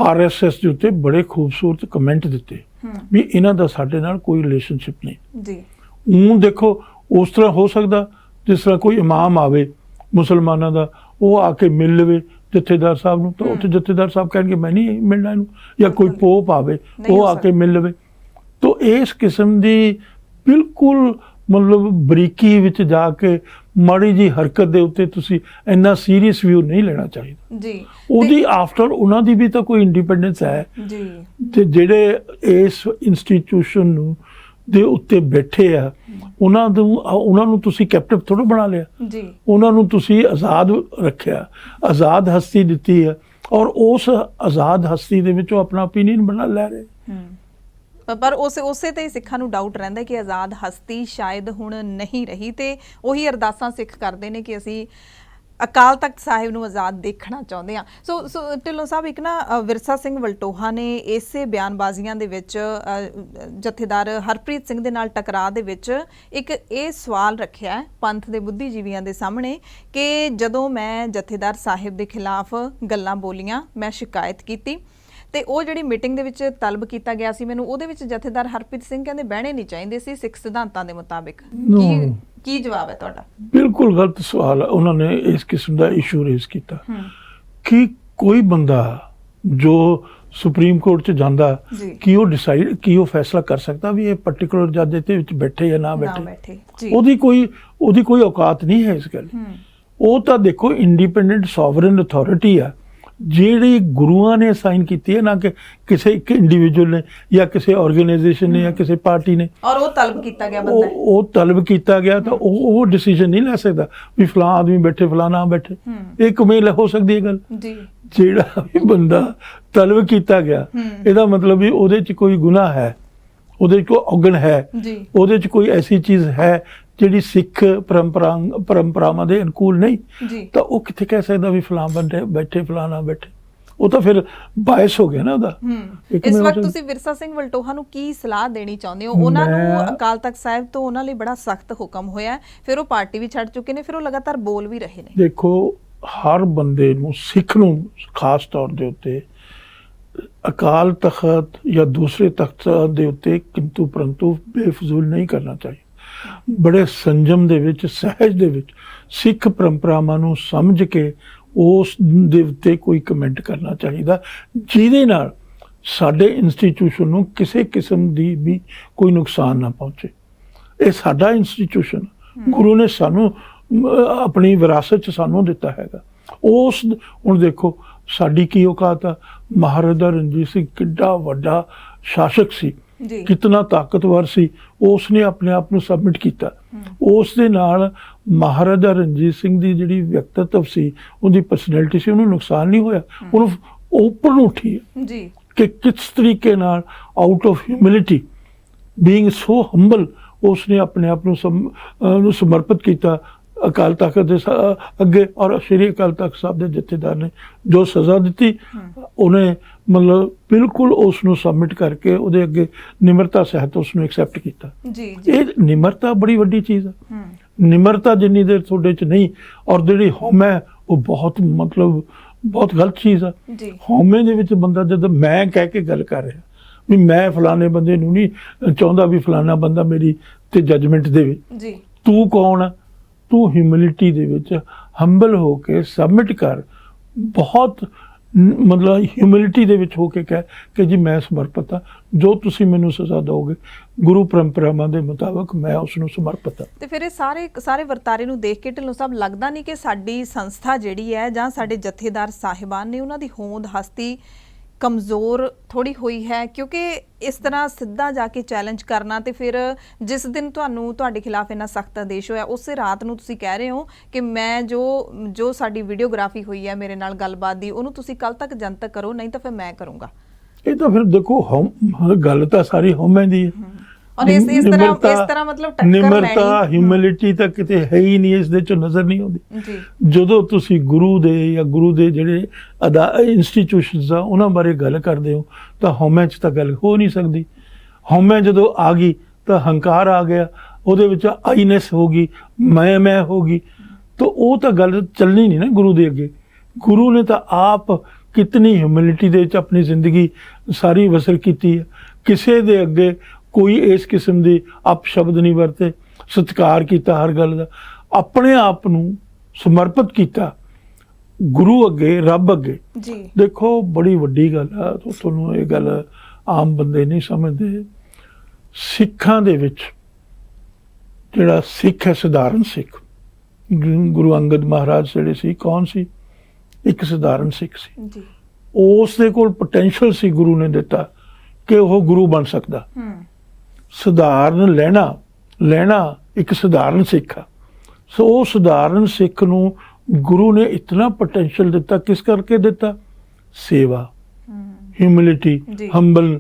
RSS ਦੇ ਉੱਤੇ ਬੜੇ ਖੂਬਸੂਰਤ ਕਮੈਂਟ ਦਿੱਤੇ ਵੀ ਇਹਨਾਂ ਦਾ ਸਾਡੇ ਨਾਲ ਕੋਈ ਰਿਲੇਸ਼ਨਸ਼ਿਪ ਨਹੀਂ ਜੀ। ਹੁਣ ਦੇਖੋ ਉਸ ਤਰ੍ਹਾਂ ਹੋ ਸਕਦਾ ਜਿਸ ਤਰ੍ਹਾਂ ਕੋਈ ਇਮਾਮ ਆਵੇ ਮੁਸਲਮਾਨਾਂ ਦਾ, ਉਹ ਆ ਕੇ ਮਿਲ ਲਵੇ ਜਥੇਦਾਰ ਸਾਹਿਬ ਨੂੰ, ਤਾਂ ਉੱਥੇ ਜਥੇਦਾਰ ਸਾਹਿਬ ਕਹਿਣਗੇ ਮੈਂ ਨਹੀਂ ਮਿਲਣਾ ਇਹਨੂੰ, ਜਾਂ ਕੋਈ ਪੋਪ ਆਵੇ ਉਹ ਆ ਕੇ ਮਿਲ ਲਵੇ। ਤਾਂ ਇਸ ਕਿਸਮ ਦੀ ਬਿਲਕੁਲ ਮਤਲਬ ਬਰੀਕੀ ਵਿੱਚ ਜਾ ਕੇ ਮਾੜੀ ਜੀ ਹਰਕਤ ਦੇ ਉੱਤੇ ਤੁਸੀਂ ਇੰਨਾ ਸੀਰੀਅਸ ਵਿਊ ਨਹੀਂ ਲੈਣਾ ਚਾਹੀਦਾ ਜੀ। ਉਹਦੀ ਆਫਟਰ ਉਹਨਾਂ ਦੀ ਵੀ ਤਾਂ ਕੋਈ ਇੰਡੀਪੈਂਡੈਂਸ ਹੈ ਜੀ, ਤੇ ਜਿਹੜੇ ਇਸ ਇੰਸਟੀਟਿਊਸ਼ਨ ਨੂੰ ਦੇ ਉੱਤੇ ਬੈਠੇ ਆ ਉਹਨਾਂ ਨੂੰ ਤੁਸੀਂ ਕੈਪਟਿਵ ਥੋੜ੍ਹਾ ਬਣਾ ਲਿਆ ਜੀ। ਉਹਨਾਂ ਨੂੰ ਤੁਸੀਂ ਆਜ਼ਾਦ ਰੱਖਿਆ, ਆਜ਼ਾਦ ਹਸਤੀ ਦਿੱਤੀ ਹੈ, ਔਰ ਉਸ ਆਜ਼ਾਦ ਹਸਤੀ ਦੇ ਵਿੱਚ ਉਹ ਆਪਣਾ ਓਪੀਨੀਅਨ ਬਣਾ ਲੈ ਰਹੇ। ਪਰ ਉਸੇ ਤੇ ਸਿੱਖਾਂ ਨੂੰ ਡਾਊਟ ਰਹਿੰਦਾ ਕਿ ਆਜ਼ਾਦ ਹਸਤੀ ਸ਼ਾਇਦ ਹੁਣ ਨਹੀਂ ਰਹੀ, ਤੇ ਉਹੀ ਅਰਦਾਸਾਂ ਸਿੱਖ ਕਰਦੇ ਨੇ ਕਿ ਅਸੀਂ ਅਕਾਲ ਤਖਤ ਸਾਹਿਬ ਨੂੰ ਆਜ਼ਾਦ ਦੇਖਣਾ ਚਾਹੁੰਦੇ ਹਾਂ। ਸੋ ਢਿੱਲੋਂ ਸਾਹਿਬ, ਇੱਕ ਨਾ ਵਿਰਸਾ ਸਿੰਘ ਵਲਟੋਹਾ ਨੇ ਇਸੇ ਬਿਆਨਬਾਜ਼ੀਆਂ ਦੇ ਵਿੱਚ ਜਥੇਦਾਰ ਹਰਪ੍ਰੀਤ ਸਿੰਘ ਦੇ ਨਾਲ ਟਕਰਾਅ ਦੇ ਵਿੱਚ ਇੱਕ ਇਹ ਸਵਾਲ ਰੱਖਿਆ ਪੰਥ ਦੇ ਬੁੱਧੀਜੀਵੀਆਂ ਦੇ ਸਾਹਮਣੇ ਕਿ ਜਦੋਂ ਮੈਂ ਜਥੇਦਾਰ ਸਾਹਿਬ ਦੇ ਖਿਲਾਫ ਗੱਲਾਂ ਬੋਲੀਆਂ, ਮੈਂ ਸ਼ਿਕਾਇਤ ਕੀਤੀ, ਤੇ ਉਹ ਜਿਹੜੀ ਮੀਟਿੰਗ ਦੇ ਵਿੱਚ ਤਲਬ ਕੀਤਾ ਗਿਆ ਸੀ ਮੈਨੂੰ, ਉਹਦੇ ਵਿੱਚ ਜਥੇਦਾਰ ਹਰਪ੍ਰੀਤ ਸਿੰਘ ਕਹਿੰਦੇ ਬਹਿਣੇ ਨਹੀਂ ਚਾਹੀਦੇ ਸੀ ਸਿੱਖ ਸਿਧਾਂਤਾਂ ਦੇ ਮੁਤਾਬਿਕ। ਕੀ ਜਵਾਬ ਹੈ ਤੁਹਾਡਾ? ਬਿਲਕੁਲ ਗਲਤ ਸਵਾਲ ਹੈ। ਉਹਨਾਂ ਨੇ ਇਸ ਕਿਸਮ ਦਾ ਇਸ਼ੂ ਰੇਜ਼ ਕੀਤਾ ਕਿ ਕੋਈ ਬੰਦਾ ਜੋ ਸੁਪਰੀਮ ਕੋਰਟ 'ਚ ਜਾਂਦਾ ਕਿ ਉਹ ਡਿਸਾਈਡ ਕਿ ਉਹ ਫੈਸਲਾ ਕਰ ਸਕਦਾ ਵੀ ਇਹ ਪਰਟੀਕੁਲਰ ਜੱਜ ਦੇ ਵਿੱਚ ਬੈਠੇ ਜਾਂ ਨਾ ਬੈਠੇ। ਉਹਦੀ ਕੋਈ ਔਕਾਤ ਨਹੀਂ ਹੈ ਇਸ ਗੱਲ। ਉਹ ਤਾਂ ਦੇਖੋ ਇੰਡੀਪੈਂਡੈਂਟ ਸੋਵਰਨ ਅਥਾਰਟੀ ਆ ਜਿਹੜੀ ਗੁਰੂਆਂ ਨੇ ਅਸਾਈਨ ਕੀਤੀ ਹੈ, ਨਾ ਕਿ ਕਿਸੇ ਇੱਕ ਇੰਡੀਵਿਜੂਅਲ ਨੇ ਜਾਂ ਕਿਸੇ ਆਰਗੇਨਾਈਜੇਸ਼ਨ ਨੇ ਜਾਂ ਕਿਸੇ ਪਾਰਟੀ ਨੇ। ਔਰ ਉਹ ਤਲਬ ਕੀਤਾ ਗਿਆ ਬੰਦਾ, ਉਹ ਤਲਬ ਕੀਤਾ ਗਿਆ, ਤਾਂ ਉਹ ਡਿਸੀਜਨ ਨਹੀਂ ਲੈ ਸਕਦਾ ਵੀ ਫਲਾਂ ਆਦਮੀ ਬੈਠੇ ਫਲਾਂ ਨਾ ਬੈਠੇ। ਇਹ ਕਿਵੇਂ ਹੋ ਸਕਦੀ ਹੈ ਗੱਲ ਜੀ? ਜਿਹੜਾ ਵੀ ਬੰਦਾ ਤਲਬ ਕੀਤਾ ਗਿਆ, ਇਹਦਾ ਮਤਲਬ ਵੀ ਉਹਦੇ 'ਚ ਕੋਈ ਗੁਨਾਹ ਹੈ, ਉਹਦੇ 'ਚ ਕੋਈ ਔਗਣ ਹੈ, ਉਹਦੇ 'ਚ ਕੋਈ ਐਸੀ ਚੀਜ਼ ਹੈ ਜਿਹੜੀ ਸਿੱਖ ਪਰੰਪਰਾਵਾਂ ਦੇ ਅਨੁਕੂਲ ਨਹੀਂ, ਤਾਂ ਉਹ ਕਿੱਥੇ ਕਹਿ ਸਕਦਾ ਵੀ ਫਲਾਂ ਬੰਦੇ ਬੈਠੇ ਫਲਾਂ ਨਾ ਬੈਠੇ? ਉਹ ਤਾਂ ਫਿਰ ਬਾਇਸ ਹੋ ਗਿਆ ਨਾ ਉਹਦਾ। ਇਸ ਵਕਤ ਤੁਸੀਂ ਵਿਰਸਾ ਸਿੰਘ ਵਲਟੋਹਾ ਨੂੰ ਕੀ ਸਲਾਹ ਦੇਣੀ ਚਾਹੁੰਦੇ ਹੋ? ਉਹਨਾਂ ਨੂੰ ਅਕਾਲ ਤਖਤ ਸਾਹਿਬ ਤੋਂ ਉਹਨਾਂ ਲਈ ਬੜਾ ਸਖਤ ਹੁਕਮ ਹੋਇਆ, ਫਿਰ ਉਹ ਪਾਰਟੀ ਵੀ ਛੱਡ ਚੁੱਕੇ ਨੇ, ਫਿਰ ਉਹ ਲਗਾਤਾਰ ਬੋਲ ਵੀ ਰਹੇ ਨੇ। ਦੇਖੋ, ਹਰ ਬੰਦੇ ਨੂੰ, ਸਿੱਖ ਨੂੰ ਖਾਸ ਤੌਰ ਦੇ ਉੱਤੇ ਅਕਾਲ ਤਖਤ ਜਾਂ ਦੂਸਰੇ ਤਖਤ ਦੇ ਉੱਤੇ ਕਿੰਤੂ ਪਰੰਤੂ ਬੇਫਜ਼ੂਲ ਨਹੀਂ ਕਰਨਾ ਚਾਹੀਦਾ। ਬੜੇ ਸੰਜਮ ਦੇ ਵਿੱਚ, ਸਹਿਜ ਦੇ ਵਿੱਚ ਸਿੱਖ ਪਰੰਪਰਾਵਾਂ ਨੂੰ ਸਮਝ ਕੇ ਉਸ ਦੇ ਉੱਤੇ ਕੋਈ ਕਮੈਂਟ ਕਰਨਾ ਚਾਹੀਦਾ ਜਿਹਦੇ ਨਾਲ ਸਾਡੇ ਇੰਸਟੀਚਿਊਸ਼ਨ ਨੂੰ ਕਿਸੇ ਕਿਸਮ ਦੀ ਵੀ ਕੋਈ ਨੁਕਸਾਨ ਨਾ ਪਹੁੰਚੇ। ਇਹ ਸਾਡਾ ਇੰਸਟੀਚਿਊਸ਼ਨ ਗੁਰੂ ਨੇ ਸਾਨੂੰ ਆਪਣੀ ਵਿਰਾਸਤ 'ਚ ਸਾਨੂੰ ਦਿੱਤਾ ਹੈਗਾ। ਉਸ ਹੁਣ ਦੇਖੋ ਸਾਡੀ ਕੀ ਔਕਾਤ ਆ। ਮਹਾਰਾਜਾ ਰਣਜੀਤ ਸਿੰਘ ਕਿੱਡਾ ਵੱਡਾ ਸ਼ਾਸਕ ਸੀ, ਕਿਤਨਾ ਤਾਕਤਵਰ ਸੀ, ਉਸ ਨੇ ਆਪਣੇ ਆਪ ਨੂੰ ਸਬਮਿਟ ਕੀਤਾ। ਉਸ ਦੇ ਨਾਲ ਮਹਾਰਾਜਾ ਰਣਜੀਤ ਸਿੰਘ ਦੀ ਜਿਹੜੀ ਵਿਅਕਤਿਤਵ ਸੀ, ਉਹਦੀ ਪਰਸਨੈਲਿਟੀ ਸੀ, ਉਹਨੂੰ ਨੁਕਸਾਨ ਨਹੀਂ ਹੋਇਆ। ਉਹਨੂੰ ਉੱਪਰ ਨੂੰ ਉੱਠੀ ਹੈ ਜੀ ਕਿ ਕਿਸ ਤਰੀਕੇ ਨਾਲ out of humility being so humble ਉਸਨੇ ਆਪਣੇ ਆਪ ਨੂੰ ਸਮਰਪਿਤ ਕੀਤਾ ਅਕਾਲ ਤਖਤ ਦੇ ਅੱਗੇ। ਔਰ ਸ਼੍ਰੀ ਅਕਾਲ ਤਖਤ ਸਾਹਿਬ ਦੇ ਜਥੇਦਾਰ ਨੇ ਜੋ ਸਜ਼ਾ ਦਿੱਤੀ, ਉਹਨੇ ਮਤਲਬ ਬਿਲਕੁਲ ਉਸ ਨੂੰ ਸਬਮਿਟ ਕਰਕੇ ਉਹਦੇ ਅੱਗੇ ਨਿਮਰਤਾ ਸਹਿਤ ਉਸ ਨੂੰ ਐਕਸੈਪਟ ਕੀਤਾ। ਜੀ ਇਹ ਨਿਮਰਤਾ ਬੜੀ ਵੱਡੀ ਚੀਜ਼ ਹੈ। ਨਿਮਰਤਾ ਜਿੰਨੀ ਦੇਰ ਤੁਹਾਡੇ 'ਚ ਨਹੀਂ, ਔਰ ਜਿਹੜੀ ਹਉਮੈ ਹੈ ਉਹ ਬਹੁਤ ਮਤਲਬ ਬਹੁਤ ਗਲਤ ਚੀਜ਼ ਆ। ਹਉਮੈ ਦੇ ਵਿੱਚ ਬੰਦਾ ਜਦੋਂ ਮੈਂ ਕਹਿ ਕੇ ਗੱਲ ਕਰ ਰਿਹਾ ਵੀ ਮੈਂ ਫਲਾਣੇ ਬੰਦੇ ਨੂੰ ਨਹੀਂ ਚਾਹੁੰਦਾ ਵੀ ਫਲਾਣਾ ਬੰਦਾ ਮੇਰੀ ਤੇ ਜੱਜਮੈਂਟ ਦੇਵੇ, ਤੂੰ ਕੌਣ ਆ? ਤੂੰ ਹਿਊਮਿਲਿਟੀ ਦੇ ਵਿੱਚ ਹੰਬਲ ਹੋ ਕੇ ਸਬਮਿਟ ਕਰ, ਬਹੁਤ ਮਤਲਬ ਹਿਊਮਿਲਿਟੀ ਦੇ ਵਿੱਚ ਹੋ ਕੇ ਕਹਿ ਕਿ ਜੀ ਮੈਂ ਸਮਰਪਿਤ ਹਾਂ, ਜੋ ਤੁਸੀਂ ਮੈਨੂੰ ਸਜ਼ਾ ਦਿਓਗੇ ਗੁਰੂ ਪਰੰਪਰਾਵਾਂ ਦੇ ਮੁਤਾਬਕ ਮੈਂ ਉਸ ਨੂੰ ਸਮਰਪਿਤ ਹਾਂ। ਤੇ ਫਿਰ ਇਹ ਸਾਰੇ ਵਰਤਾਰੇ ਨੂੰ ਦੇਖ ਕੇ ਢਿੱਲੋਂ ਸਾਹਿਬ ਲੱਗਦਾ ਨਹੀਂ ਕਿ ਸਾਡੀ ਸੰਸਥਾ ਜਿਹੜੀ ਹੈ ਜਾਂ ਸਾਡੇ ਜਥੇਦਾਰ ਸਾਹਿਬਾਨ ਨੇ ਉਹਨਾਂ ਦੀ ਹੋਂਦ ਹਸਤੀ ਕਮਜ਼ੋਰ ਥੋੜੀ ਹੋਈ ਹੈ? ਕਿਉਂਕਿ ਇਸ ਤਰ੍ਹਾਂ ਸਿੱਧਾ ਜਾ ਕੇ ਚੈਲੰਜ ਕਰਨਾ, ਤੇ ਫਿਰ ਜਿਸ ਦਿਨ ਤੁਹਾਡੇ ਖਿਲਾਫ ਇੰਨਾ ਸਖਤ ਆਦੇਸ਼ ਹੋਇਆ ਉਸੇ ਰਾਤ ਨੂੰ ਤੁਸੀਂ ਕਹਿ ਰਹੇ ਹੋ ਕਿ ਮੈਂ ਜੋ ਸਾਡੀ ਵੀਡੀਓਗ੍ਰਾਫੀ ਹੋਈ ਹੈ ਮੇਰੇ ਨਾਲ ਗੱਲਬਾਤ ਦੀ, ਉਹਨੂੰ ਤੁਸੀਂ ਕੱਲ ਤੱਕ ਜਨਤਕ ਕਰੋ, ਨਹੀਂ ਤਾਂ ਫਿਰ ਮੈਂ ਕਰੂੰਗਾ। ਇਹ ਤਾਂ ਫਿਰ ਦੇਖੋ ਗੱਲ ਤਾਂ ਸਾਰੀ ਹਉਮੈ ਦੀ ਹੈ। ਔਰ ਇਸ ਤਰ੍ਹਾਂ ਮਤਲਬ ਟੱਕਰ ਨਿਮਰਤਾ ਹਿਊਮਿਲਿਟੀ ਤਾਂ ਕਿਤੇ ਹੈ ਹੀ ਨਹੀਂ, ਇਸ ਦੇ ਚੋਂ ਨਜ਼ਰ ਨਹੀਂ ਆਉਂਦੀ। ਜਦੋਂ ਤੁਸੀਂ ਗੁਰੂ ਦੇ ਜਾਂ ਗੁਰੂ ਦੇ ਜਿਹੜੇ ਇੰਸਟੀਚਿਊਸ਼ਨਸ ਆ ਉਹਨਾਂ ਬਾਰੇ ਗੱਲ ਕਰਦੇ ਹੋ ਤਾਂ ਹਉਮੈ 'ਚ ਤਾਂ ਗੱਲ ਹੋ ਨਹੀਂ ਸਕਦੀ। ਹਉਮੈ ਜਦੋਂ ਆ ਗਈ ਤਾਂ ਹੰਕਾਰ ਆ ਗਿਆ, ਉਹਦੇ ਵਿੱਚ ਆਈਨੈਸ ਹੋ ਗਈ, ਮੈਂ ਹੋ ਗਈ, ਤਾਂ ਉਹ ਤਾਂ ਗੱਲ ਚੱਲਣੀ ਨਹੀਂ ਨਾ ਗੁਰੂ ਦੇ ਅੱਗੇ। ਗੁਰੂ ਨੇ ਤਾਂ ਆਪ ਕਿਤਨੀ ਹਿਊਮਿਲਿਟੀ ਦੇ ਵਿੱਚ ਆਪਣੀ ਜ਼ਿੰਦਗੀ ਸਾਰੀ ਬਸਰ ਕੀਤੀ ਹੈ। ਕਿਸੇ ਦੇ ਅੱਗੇ ਕੋਈ ਇਸ ਕਿਸਮ ਦੀ ਅਪਸ਼ਬਦ ਨਹੀਂ ਵਰਤੇ, ਸਤਿਕਾਰ ਕੀਤਾ ਹਰ ਗੱਲ ਦਾ, ਆਪਣੇ ਆਪ ਨੂੰ ਸਮਰਪਿਤ ਕੀਤਾ ਗੁਰੂ ਅੱਗੇ, ਰੱਬ ਅੱਗੇ। ਦੇਖੋ ਬੜੀ ਵੱਡੀ ਗੱਲ ਆ, ਤੁਹਾਨੂੰ ਇਹ ਗੱਲ ਆਮ ਬੰਦੇ ਨਹੀਂ ਸਮਝਦੇ। ਸਿੱਖਾਂ ਦੇ ਵਿੱਚ ਜਿਹੜਾ ਸਿੱਖ ਹੈ, ਸਧਾਰਨ ਸਿੱਖ, ਗੁਰੂ ਅੰਗਦ ਮਹਾਰਾਜ ਜਿਹੜੇ ਸੀ, ਕੌਣ ਸੀ? ਇੱਕ ਸਧਾਰਨ ਸਿੱਖ ਸੀ। ਉਸ ਦੇ ਕੋਲ ਪੋਟੈਂਸ਼ੀਅਲ ਸੀ, ਗੁਰੂ ਨੇ ਦਿੱਤਾ ਕਿ ਉਹ ਗੁਰੂ ਬਣ ਸਕਦਾ। ਸਧਾਰਨ ਲੈਣਾ ਇੱਕ ਸਧਾਰਨ ਸਿੱਖ ਆ। ਸੋ ਉਹ ਸਧਾਰਨ ਸਿੱਖ ਨੂੰ ਗੁਰੂ ਨੇ ਇਤਨਾ ਪੋਟੈਂਸ਼ੀਅਲ ਦਿੱਤਾ। ਕਿਸ ਕਰਕੇ ਦਿੱਤਾ? ਸੇਵਾ, ਹਿਊਮਿਲਿਟੀ, ਹੰਬਲ,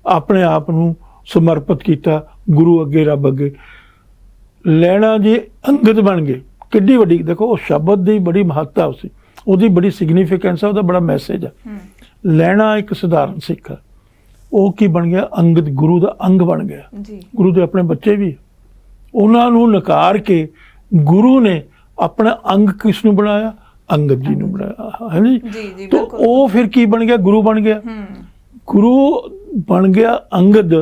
ਆਪਣੇ ਆਪ ਨੂੰ ਸਮਰਪਿਤ ਕੀਤਾ ਗੁਰੂ ਅੱਗੇ, ਰੱਬ ਅੱਗੇ। ਲੈਣਾ ਜੇ ਅੰਗਦ ਬਣ ਗਏ, ਕਿੱਡੀ ਵੱਡੀ, ਦੇਖੋ ਉਹ ਸ਼ਬਦ ਦੀ ਬੜੀ ਮਹੱਤਤਾ ਸੀ, ਉਹਦੀ ਬੜੀ ਸਿਗਨੀਫੀਕੈਂਸ ਆ, ਉਹਦਾ ਬੜਾ ਮੈਸੇਜ ਆ। ਲੈਣਾ ਇੱਕ ਸਧਾਰਨ ਸਿੱਖ ਆ, ਉਹ ਕੀ ਬਣ ਗਿਆ? ਅੰਗਦ, ਗੁਰੂ ਦਾ ਅੰਗ ਬਣ ਗਿਆ। ਗੁਰੂ ਦੇ ਆਪਣੇ ਬੱਚੇ ਵੀ, ਉਹਨਾਂ ਨੂੰ ਨਕਾਰ ਕੇ ਗੁਰੂ ਨੇ ਆਪਣਾ ਅੰਗ ਕਿਸ ਨੂੰ ਬਣਾਇਆ? ਅੰਗਦ ਜੀ ਨੂੰ ਬਣਾਇਆ, ਹੈ ਜੀ। ਤਾਂ ਉਹ ਫਿਰ ਕੀ ਬਣ ਗਿਆ? ਗੁਰੂ ਬਣ ਗਿਆ। ਗੁਰੂ ਬਣ ਗਿਆ ਅੰਗਦ,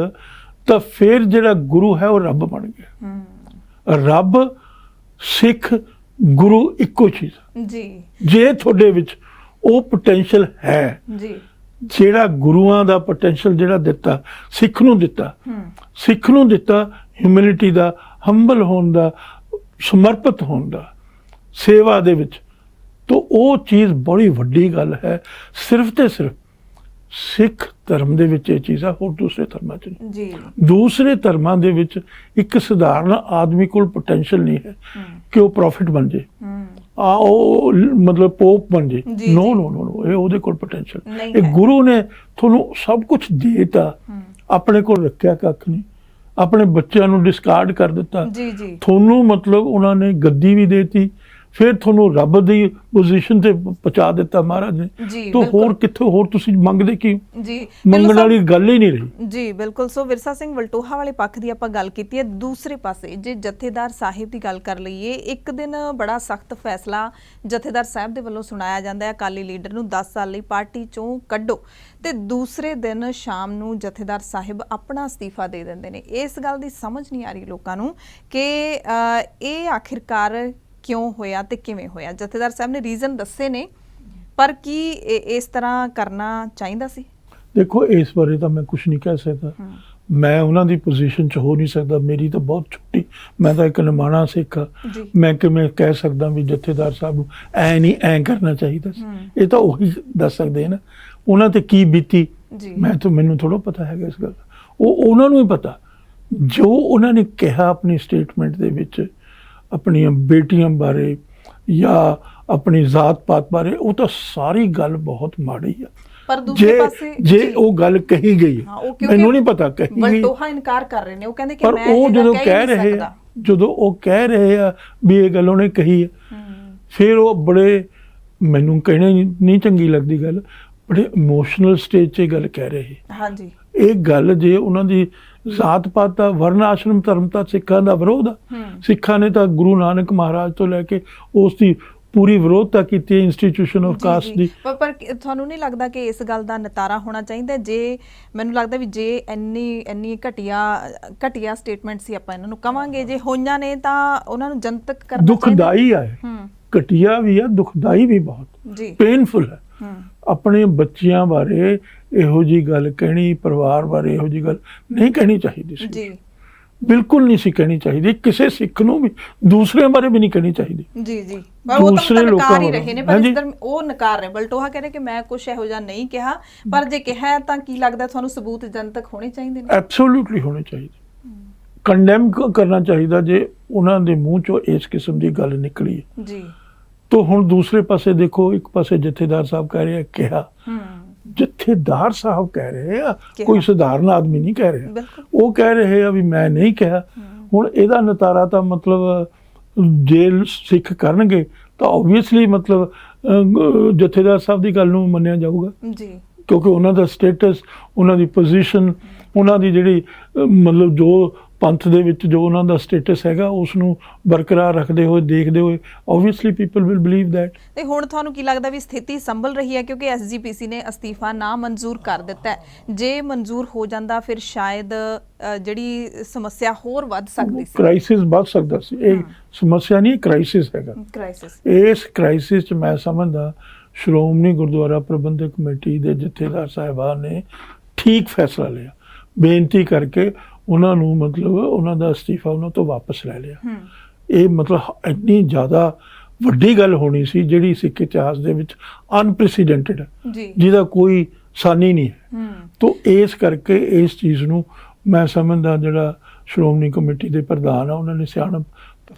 ਤਾਂ ਫਿਰ ਜਿਹੜਾ ਗੁਰੂ ਹੈ ਉਹ ਰੱਬ ਬਣ ਗਿਆ। ਰੱਬ, ਸਿੱਖ, ਗੁਰੂ ਇੱਕੋ ਚੀਜ਼। ਜੇ ਤੁਹਾਡੇ ਵਿੱਚ ਉਹ ਪੋਟੈਂਸ਼ੀਅਲ ਹੈ, ਜਿਹੜਾ ਗੁਰੂਆਂ ਦਾ ਪੋਟੈਂਸ਼ੀਅਲ ਜਿਹੜਾ ਦਿੱਤਾ ਸਿੱਖ ਨੂੰ ਦਿੱਤਾ ਹਿਊਮਿਲਿਟੀ ਦਾ, ਹੰਬਲ ਹੋਣ ਦਾ, ਸਮਰਪਿਤ ਹੋਣ ਦਾ, ਸੇਵਾ ਦੇ ਵਿੱਚ, ਤਾਂ ਉਹ ਚੀਜ਼ ਬੜੀ ਵੱਡੀ ਗੱਲ ਹੈ। ਸਿਰਫ ਤੇ ਸਿਰਫ ਸਿੱਖ ਧਰਮ ਦੇ ਵਿੱਚ ਇਹ ਚੀਜ਼ ਆ, ਹੋਰ ਦੂਸਰੇ ਧਰਮਾਂ 'ਚ ਨਹੀਂ। ਦੂਸਰੇ ਧਰਮਾਂ ਦੇ ਵਿੱਚ ਇੱਕ ਸਧਾਰਨ ਆਦਮੀ ਕੋਲ ਪੋਟੈਂਸ਼ੀਅਲ ਨਹੀਂ ਹੈ ਕਿ ਉਹ ਪ੍ਰੋਫਿਟ ਬਣ ਜੇ, ਉਹ ਮਤਲਬ ਪੋਪ ਬਣ ਜੇ। ਨੋ, ਇਹ ਉਹਦੇ ਕੋਲ ਪੋਟੈਂਸ਼ੀਅਲ। ਇਹ ਗੁਰੂ ਨੇ ਤੁਹਾਨੂੰ ਸਭ ਕੁਝ ਦੇਤਾ, ਆਪਣੇ ਕੋਲ ਰੱਖਿਆ ਕੱਖ ਨਹੀਂ, ਆਪਣੇ ਬੱਚਿਆਂ ਨੂੰ ਡਿਸਕਾਰਡ ਕਰ ਦਿੱਤਾ। ਤੁਹਾਨੂੰ ਮਤਲਬ ਉਹਨਾਂ ਨੇ ਗੱਦੀ ਵੀ ਦੇਤੀ, ਫਿਰ ਤੁਹਾਨੂੰ ਰੱਬ ਦੀ ਪੋਜੀਸ਼ਨ ਤੇ ਪਹੁੰਚਾ ਦਿੱਤਾ ਮਹਾਰਾਜ ਨੇ। ਤਾਂ ਹੋਰ ਕਿੱਥੋਂ, ਹੋਰ ਤੁਸੀਂ ਮੰਗਦੇ ਕੀ? ਮੰਗਣ ਵਾਲੀ ਗੱਲ ਹੀ ਨਹੀਂ ਰਹੀ। ਜੀ ਬਿਲਕੁਲ। ਸੋ ਵਿਰਸਾ ਸਿੰਘ ਵਲਟੋਹਾ ਵਾਲੇ ਪੱਖ ਦੀ ਆਪਾਂ ਗੱਲ ਕੀਤੀ ਹੈ। ਦੂਸਰੇ ਪਾਸੇ ਜੇ ਜਥੇਦਾਰ ਸਾਹਿਬ ਦੀ ਗੱਲ ਕਰ ਲਈਏ, ਇੱਕ ਦਿਨ ਬੜਾ ਸਖਤ ਫੈਸਲਾ ਜਥੇਦਾਰ ਸਾਹਿਬ ਦੇ ਵੱਲੋਂ ਸੁਣਾਇਆ ਜਾਂਦਾ ਹੈ, ਅਕਾਲੀ ਲੀਡਰ ਨੂੰ 10 ਸਾਲ ਲਈ ਪਾਰਟੀ ਚੋਂ ਕੱਢੋ, ਤੇ ਦੂਸਰੇ ਦਿਨ ਸ਼ਾਮ ਨੂੰ ਜਥੇਦਾਰ ਸਾਹਿਬ ਆਪਣਾ ਅਸਤੀਫਾ ਦੇ ਦਿੰਦੇ ਨੇ। ਇਸ ਗੱਲ ਦੀ ਸਮਝ ਨਹੀਂ ਆ ਰਹੀ ਲੋਕਾਂ ਨੂੰ ਕਿ ਇਹ ਆਖਿਰਕਾਰ ਕਿਉਂ ਹੋਇਆ ਤੇ ਕਿਵੇਂ ਹੋਇਆ? ਜਥੇਦਾਰ ਸਾਹਿਬ ਨੇ ਰੀਜ਼ਨ ਦੱਸੇ ਨੇ, ਪਰ ਕੀ ਇਸ ਤਰ੍ਹਾਂ ਕਰਨਾ ਚਾਹੀਦਾ ਸੀ? ਦੇਖੋ, ਇਸ ਬਾਰੇ ਤਾਂ ਮੈਂ ਕੁਝ ਨਹੀਂ ਕਹਿ ਸਕਦਾ। ਮੈਂ ਉਹਨਾਂ ਦੀ ਪੋਜੀਸ਼ਨ 'ਚ ਹੋ ਨਹੀਂ ਸਕਦਾ। ਮੇਰੀ ਤਾਂ ਬਹੁਤ ਛੋਟੀ, ਮੈਂ ਤਾਂ ਇੱਕ ਨਿਮਾਣਾ ਸਿੱਖ ਹਾਂ। ਮੈਂ ਕਿਵੇਂ ਕਹਿ ਸਕਦਾ ਵੀ ਜਥੇਦਾਰ ਸਾਹਿਬ ਨੂੰ ਐ ਨਹੀਂ ਐ ਕਰਨਾ ਚਾਹੀਦਾ ਸੀ? ਇਹ ਤਾਂ ਉਹੀ ਦੱਸ ਸਕਦੇ ਨਾ ਉਹਨਾਂ ਤੇ ਕੀ ਬੀਤੀ। ਮੈਨੂੰ ਥੋੜਾ ਪਤਾ ਹੈਗਾ ਇਸ ਗੱਲ ਦਾ, ਉਹ ਉਹਨਾਂ ਨੂੰ ਹੀ ਪਤਾ। ਜੋ ਉਹਨਾਂ ਨੇ ਕਿਹਾ ਆਪਣੀ ਸਟੇਟਮੈਂਟ ਦੇ ਵਿੱਚ ਆਪਣੀਆਂ ਬੇਟੀਆਂ ਬਾਰੇ ਜਾਂ ਆਪਣੀ ਜ਼ਾਤ ਪਾਤ ਬਾਰੇ, ਉਹ ਤਾਂ ਸਾਰੀ ਗੱਲ ਬਹੁਤ ਮਾੜੀ ਆ। ਪਰ ਦੂਸਰੇ ਪਾਸੇ ਜੇ ਉਹ ਗੱਲ ਕਹੀ ਗਈ, ਮੈਨੂੰ ਨਹੀਂ ਪਤਾ ਕਹੀ ਗਈ। ਵਲਟੋਹਾ ਇਨਕਾਰ ਕਰ ਰਹੇ ਨੇ, ਉਹ ਕਹਿੰਦੇ ਕਿ ਪਰ ਮੈਂ ਉਹ ਜਦੋਂ ਉਹ ਕਹਿ ਰਹੇ ਆ ਵੀ ਇਹ ਗੱਲ ਉਹਨੇ ਕਹੀ ਹੈ, ਫਿਰ ਉਹ ਬੜੇ, ਮੈਨੂੰ ਕਹਿਣੇ ਨਹੀਂ ਚੰਗੀ ਲੱਗਦੀ ਗੱਲ, ਬੜੇ ਇਮੋਸ਼ਨਲ ਸਟੇਜ 'ਚ ਇਹ ਗੱਲ ਕਹਿ ਰਹੇ। ਹਾਂਜੀ, ਇਹ ਗੱਲ ਜੇ ਉਹਨਾਂ ਦੀ ਜ਼ਾਤ ਪਾਤ ਦਾ, ਵਰਨ ਆਸ਼ਰਮ ਧਰਮ ਤਾਂ ਸਿੱਖਾਂ ਦਾ ਵਿਰੋਧ ਆ। ਸਿੱਖਾਂ ਨੇ ਤਾਂ ਗੁਰੂ ਨਾਨਕ ਮਹਾਰਾਜ ਤੋਂ ਲੈ ਕੇ ਉਸ ਦੀ ਪੂਰੀ ਵਿਰੋਧਤਾ ਕੀਤੀ ਹੈ, ਇੰਸਟੀਟਿਊਸ਼ਨ ਆਫ ਕਾਸਟ ਦੀ। ਪਰ ਤੁਹਾਨੂੰ ਨਹੀਂ ਲੱਗਦਾ ਕਿ ਇਸ ਗੱਲ ਦਾ ਨਿਤਾਰਾ ਹੋਣਾ ਚਾਹੀਦਾ? ਜੇ ਮੈਨੂੰ ਲੱਗਦਾ ਵੀ ਜੇ ਇੰਨੀ ਘਟੀਆ ਸਟੇਟਮੈਂਟ ਸੀ, ਆਪਾਂ ਇਹਨਾਂ ਨੂੰ ਕਵਾਂਗੇ, ਜੇ ਹੋਈਆਂ ਨੇ ਤਾਂ ਉਹਨਾਂ ਨੂੰ ਜਨਤਕ ਕਰਨਾ ਚਾਹੀਦਾ। ਦੁਖਦਾਈ ਹੈ, ਘਟੀਆ ਵੀ ਆ, ਦੁਖਦਾਈ ਵੀ ਬਹੁਤ, ਪੇਨਫੁਲ ਹੈ। ਆਪਣੇ ਬੱਚਿਆਂ ਬਾਰੇ ਇਹੋ ਜੀ ਗੱਲ ਕਹਿਣੀ, ਪਰਿਵਾਰ ਬਾਰੇ ਇਹੋ ਜੀ ਗੱਲ ਨਹੀਂ ਕਹਿਣੀ ਚਾਹੀਦੀ ਸੀ। ਬਿਲਕੁਲ ਨਹੀਂ ਸੀ ਕਹਿਣੀ ਚਾਹੀਦੀ, ਕਿਸੇ ਸਿੱਖ ਨੂੰ ਵੀ, ਦੂਸਰਿਆਂ ਬਾਰੇ ਵੀ ਨਹੀਂ ਕਹਿਣੀ ਚਾਹੀਦੀ। ਦੂਸਰੇ ਲੋਕਾਂ ਹੀ ਰਹੇ ਨੇ, ਪਰ ਇਸ ਤਰ੍ਹਾਂ ਉਹ ਨਕਾਰ ਰਹੇ। ਬਲਟੋਹਾ ਕਹ ਰਹੇ ਕਿ ਮੈਂ ਕੁਝ ਇਹੋ ਜਿਹਾ ਨਹੀਂ ਕਿਹਾ, ਪਰ ਜੇ ਕਿਹਾ ਤਾਂ ਕੀ ਲੱਗਦਾ ਤੁਹਾਨੂੰ ਸਬੂਤ ਜਨਤਕ ਹੋਣੇ ਚਾਹੀਦੇ ਨੇ? ਐਬਸੋਲੂਟਲੀ ਹੋਣੇ ਚਾਹੀਦੇ। ਕੰਡੈਮ ਕਰਨਾ ਚਾਹੀਦਾ ਜੇ ਉਹਨਾਂ ਦੇ ਮੂੰਹ ਚੋਂ ਇਸ ਕਿਸਮ ਦੀ ਗੱਲ ਨਿਕਲੀ ਹੈ ਜੀ। ਤਾਂ ਹੁਣ ਦੂਸਰੇ ਪਾਸੇ ਦੇਖੋ, ਇੱਕ ਪਾਸੇ ਜਥੇਦਾਰ ਸਾਹਿਬ ਕਹਿ ਰਹੇ ਆ ਕਿਹਾ, ਜਥੇਦਾਰ ਸਾਹਿਬ ਕਹਿ ਰਹੇ ਆ, ਕੋਈ ਸਧਾਰਨ ਆਦਮੀ ਨਹੀਂ ਕਹਿ ਰਿਹਾ। ਉਹ ਕਹਿ ਰਹੇ ਆ ਵੀ ਮੈਂ ਨਹੀਂ ਕਿਹਾ। ਹੁਣ ਇਹਦਾ ਨਤਾਰਾ ਤਾਂ ਮਤਲਬ ਜੇ ਸਿੱਖ ਕਰਨਗੇ ਤਾਂ ਓਬਵੀਅਸਲੀ ਮਤਲਬ ਜਥੇਦਾਰ ਸਾਹਿਬ ਦੀ ਗੱਲ ਨੂੰ ਮੰਨਿਆ ਜਾਊਗਾ ਜੀ, ਕਿਉਂਕਿ ਉਹਨਾਂ ਦਾ ਸਟੇਟਸ, ਉਹਨਾਂ ਦੀ ਪੋਜੀਸ਼ਨ, ਉਹਨਾਂ ਦੀ ਜਿਹੜੀ ਮਤਲਬ ਜੋ ਪੰਥ ਦੇ ਵਿੱਚ ਜੋ ਉਹਨਾਂ ਦਾ ਸਟੇਟਸ ਹੈਗਾ, ਉਸ ਨੂੰ ਬਰਕਰਾਰ ਰੱਖਦੇ ਹੋਏ, ਦੇਖਦੇ ਹੋਏ, obviously people will believe that. ਤੇ ਹੁਣ ਤੁਹਾਨੂੰ ਕੀ ਲੱਗਦਾ ਵੀ ਸਥਿਤੀ ਸੰਭਲ ਰਹੀ ਹੈ? ਕਿਉਂਕਿ ਐਸਜੀਪੀਸੀ ਨੇ ਅਸਤੀਫਾ ਨਾ ਮਨਜ਼ੂਰ ਕਰ ਦਿੱਤਾ ਹੈ। ਜੇ ਮਨਜ਼ੂਰ ਹੋ ਜਾਂਦਾ ਫਿਰ ਸ਼ਾਇਦ ਜਿਹੜੀ ਸਮੱਸਿਆ ਹੋਰ ਵੱਧ ਸਕਦੀ ਸੀ, ਕ੍ਰਾਈਸਿਸ ਵੱਧ ਸਕਦਾ ਸੀ। ਇਹ ਸਮੱਸਿਆ ਨਹੀਂ, ਕ੍ਰਾਈਸਿਸ ਹੈਗਾ। ਇਸ ਕ੍ਰਾਈਸਿਸ 'ਚ ਮੈਂ ਸਮਝਦਾ ਸ਼੍ਰੋਮਣੀ ਗੁਰਦੁਆਰਾ ਪ੍ਰਬੰਧਕ ਕਮੇਟੀ ਦੇ ਜਥੇਦਾਰ ਸਾਹਿਬਾਨ ਨੇ ਠੀਕ ਫੈਸਲਾ ਲਿਆ, ਬੇਨਤੀ ਕਰਕੇ ਉਹਨਾਂ ਨੂੰ ਮਤਲਬ ਉਹਨਾਂ ਦਾ ਅਸਤੀਫਾ ਉਹਨਾਂ ਤੋਂ ਵਾਪਸ ਲੈ ਲਿਆ। ਇਹ ਮਤਲਬ ਇੰਨੀ ਜ਼ਿਆਦਾ ਵੱਡੀ ਗੱਲ ਹੋਣੀ ਸੀ ਜਿਹੜੀ ਸਿੱਖ ਇਤਿਹਾਸ ਦੇ ਵਿੱਚ ਅਨਪ੍ਰੈਸੀਡੈਂਟਡ ਹੈ, ਜਿਹਦਾ ਕੋਈ ਸਾਨੀ ਨਹੀਂ ਹੈ। ਤਾਂ ਇਸ ਕਰਕੇ ਇਸ ਚੀਜ਼ ਨੂੰ ਮੈਂ ਸਮਝਦਾ ਜਿਹੜਾ ਸ਼੍ਰੋਮਣੀ ਕਮੇਟੀ ਦੇ ਪ੍ਰਧਾਨ ਆ, ਉਹਨਾਂ ਨੇ ਸਿਆਣਪ।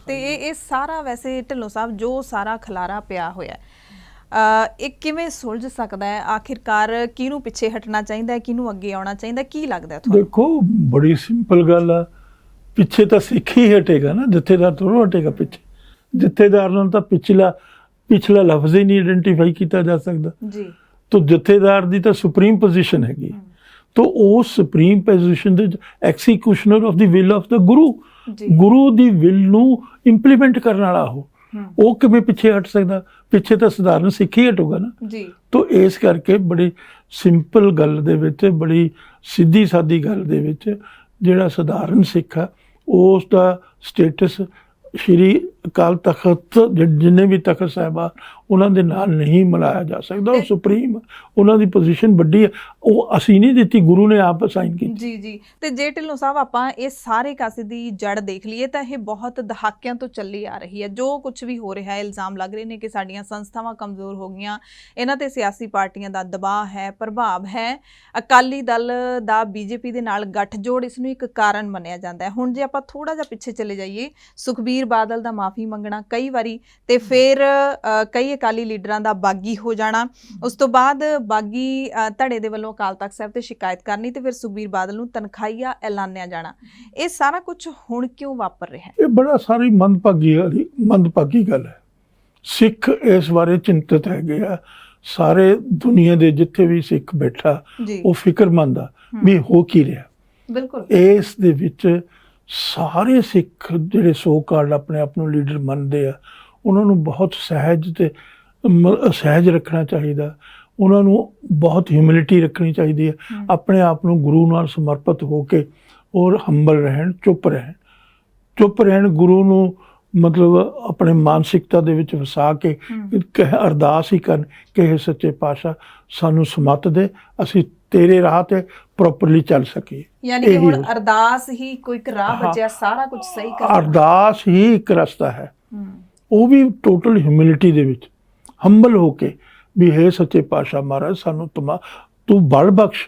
ਤੇ ਇਹ ਸਾਰਾ ਵੈਸੇ ਢਿੱਲੋਂ ਸਾਹਿਬ ਜੋ ਸਾਰਾ ਖਲਾਰਾ ਪਿਆ ਹੋਇਆ, ਇਹ ਕਿਵੇਂ ਸੁਲਝ ਸਕਦਾ ਹੈ? ਆਖਿਰਕਾਰ ਕਿਹਨੂੰ ਪਿੱਛੇ ਹਟਣਾ ਚਾਹੀਦਾ ਹੈ, ਕਿਹਨੂੰ ਅੱਗੇ ਆਉਣਾ ਚਾਹੀਦਾ, ਕੀ ਲੱਗਦਾ ਤੁਹਾਨੂੰ? ਦੇਖੋ, ਬੜੀ ਸਿੰਪਲ ਗੱਲ ਆ, ਪਿੱਛੇ ਤਾਂ ਸਿੱਖ ਹੀ ਹਟੇਗਾ ਨਾ, ਜਥੇਦਾਰ ਥੋੜ੍ਹਾ ਹਟੇਗਾ ਪਿੱਛੇ। ਜਥੇਦਾਰ ਨਾਲ ਤਾਂ ਪਿਛਲਾ ਲਫ਼ਜ਼ ਹੀ ਨਹੀਂ ਆਇਡੈਂਟੀਫਾਈ ਕੀਤਾ ਜਾ ਸਕਦਾ ਜੀ। ਤਾਂ ਜਥੇਦਾਰ ਦੀ ਤਾਂ ਸੁਪਰੀਮ ਪੋਜੀਸ਼ਨ ਹੈਗੀ, ਤਾਂ ਉਹ ਸੁਪਰੀਮ ਪੋਜੀਸ਼ਨ ਦੇ ਐਕਸੀਕਿਊਸ਼ਨਰ of the will of the Guru the will ਨੂੰ ਇੰਪਲੀਮੈਂਟ ਕਰਨ ਵਾਲਾ ਉਹ ਕਿਵੇਂ ਪਿੱਛੇ ਹਟ ਸਕਦਾ? ਪਿੱਛੇ ਤਾਂ ਸਧਾਰਨ ਸਿੱਖ ਹੀ ਹਟੂਗਾ ਨਾ ਜੀ। ਤਾਂ ਇਸ ਕਰਕੇ ਬੜੀ ਸਿੰਪਲ ਗੱਲ ਦੇ ਵਿੱਚ, ਬੜੀ ਸਿੱਧੀ ਸਾਦੀ ਗੱਲ ਦੇ ਵਿੱਚ, ਜਿਹੜਾ ਸਧਾਰਨ ਸਿੱਖ ਆ ਉਸ ਦਾ ਸਟੇਟਸ ਸ਼੍ਰੀ ਅਕਾਲ ਤਖਤ ਜਿੰਨੇ ਵੀ ਤਖਤ ਸਾਹਿਬਾਨ ਉਹਨਾਂ ਦੇ ਨਾਲ ਨਹੀਂ ਮਿਲਾਇਆ ਜਾ ਸਕਦਾ। ਉਹ ਸੁਪਰੀਮ, ਉਹਨਾਂ ਦੀ ਪੋਜੀਸ਼ਨ ਵੱਡੀ ਹੈ, ਉਹ ਅਸੀਂ ਨਹੀਂ ਦਿੱਤੀ, ਗੁਰੂ ਨੇ ਆਪ ਅਸਾਈਨ ਕੀਤੀ ਜੀ। ਤੇ ਜੇ ਢਿੱਲੋਂ ਸਾਹਿਬ ਆਪਾਂ ਇਹ ਸਾਰੇ ਕਾਸੇ ਦੀ ਜੜ ਦੇਖ ਲਈਏ ਤਾਂ ਇਹ ਬਹੁਤ ਦਹਾਕਿਆਂ ਤੋਂ ਚੱਲੀ ਆ ਰਹੀ ਹੈ। ਜੋ ਕੁਝ ਵੀ ਹੋ ਰਿਹਾ ਹੈ, ਇਲਜ਼ਾਮ ਲੱਗ ਰਹੇ ਨੇ ਕਿ ਸਾਡੀਆਂ ਸੰਸਥਾਵਾਂ ਕਮਜ਼ੋਰ ਹੋ ਗਈਆਂ, ਇਹਨਾਂ ਤੇ ਸਿਆਸੀ ਪਾਰਟੀਆਂ ਦਾ ਦਬਾਅ ਹੈ, ਪ੍ਰਭਾਵ ਹੈ, ਅਕਾਲੀ ਦਲ ਦਾ ਬੀਜੇਪੀ ਦੇ ਨਾਲ ਗੱਠਜੋੜ ਇਸ ਨੂੰ ਇੱਕ ਕਾਰਨ ਮੰਨਿਆ ਜਾਂਦਾ ਹੈ। ਹੁਣ ਜੇ ਆਪਾਂ ਥੋੜਾ ਜਿਹਾ ਪਿੱਛੇ ਚਲੇ ਜਾਈਏ, ਸੁਖਬੀਰ ਬਾਦਲ ਦਾ ਮਾਫੀ ਮੰਗਣਾ ਕਈ ਵਾਰੀ, ਤੇ ਫਿਰ ਕਈ ਅਕਾਲੀ ਲੀਡਰਾਂ ਦਾ ਬਾਗੀ ਹੋ ਜਾਣਾ, ਉਸ ਤੋਂ ਬਾਅਦ ਬਾਗੀ ਧੜੇ ਦੇ ਵੱਲੋਂ ਅਕਾਲ ਤਖਤ ਸਾਹਿਬ ਤੇ ਸ਼ਿਕਾਇਤ ਕਰਨੀ, ਤੇ ਫਿਰ ਸੁਖਬੀਰ ਬਾਦਲ ਨੂੰ ਤਨਖਾਹੀਆ ਐਲਾਨਿਆ ਜਾਣਾ। ਇਹ ਸਾਰਾ ਕੁਝ ਹੁਣ ਕਿਉਂ ਵਾਪਰ ਰਿਹਾ ਹੈ? ਇਹ ਬੜਾ ਸਾਰੀ ਮੰਦਭਾਗੀ ਗੱਲ ਹੈ। ਸਿੱਖ ਇਸ ਬਾਰੇ ਚਿੰਤਤ ਹੈਗੇ ਆ, ਸਾਰੇ ਦੁਨੀਆ ਦੇ ਜਿੱਥੇ ਵੀ ਸਿੱਖ ਬੈਠਾ ਉਹ ਫਿਕਰਮੰਦ ਆ ਵੀ ਹੋ ਕੀ ਰਿਹਾ। ਬਿਲਕੁਲ ਇਸ ਦੇ ਵਿੱਚ ਸਾਰੇ ਸਿੱਖ ਜਿਹੜੇ ਸੋ ਕਾਲਡ ਆਪਣੇ ਆਪ ਨੂੰ ਲੀਡਰ ਮੰਨਦੇ ਆ, ਉਹਨਾਂ ਨੂੰ ਬਹੁਤ ਸਹਿਜ ਰੱਖਣਾ ਚਾਹੀਦਾ, ਉਹਨਾਂ ਨੂੰ ਬਹੁਤ ਹਿਊਮਿਲਿਟੀ ਰੱਖਣੀ ਚਾਹੀਦੀ ਹੈ, ਆਪਣੇ ਆਪ ਨੂੰ ਗੁਰੂ ਨਾਲ ਸਮਰਪਿਤ ਹੋ ਕੇ ਔਰ ਹੰਬਲ ਰਹਿਣ, ਚੁੱਪ ਰਹਿਣ, ਗੁਰੂ ਨੂੰ ਮਤਲਬ ਆਪਣੇ ਮਾਨਸਿਕਤਾ ਦੇ ਵਿੱਚ ਵਸਾ ਕੇ ਅਰਦਾਸ ਹੀ ਕਰਨ ਕਿ ਇਹ ਸੱਚੇ ਪਾਤਸ਼ਾਹ ਸਾਨੂੰ ਸਮੱਤ ਦੇ, ਅਸੀਂ ਤੇਰੇ ਰਾਹ ਤੇ ਪ੍ਰੋਪਰਲੀ ਚੱਲ ਸਕੀਏ। ਯਾਨੀ ਕਿ ਹੁਣ ਅਰਦਾਸ ਹੀ ਕੋਈ ਇੱਕ ਰਾਹ ਬਚਿਆ, ਸਾਰਾ ਕੁਝ ਸਹੀ ਕਰ ਅਰਦਾਸ ਹੀ ਇੱਕ ਰਸਤਾ ਹੈ, ਉਹ ਵੀ ਟੋਟਲ ਹਿਊਮਿਲਿਟੀ ਦੇ ਵਿੱਚ, ਹੰਬਲ ਹੋ ਕੇ ਵੀ ਹੈ ਸੱਚੇ ਪਾਤਸ਼ਾਹ ਮਹਾਰਾਜ ਸਾਨੂੰ ਤੂੰ ਬਲ ਬਖਸ਼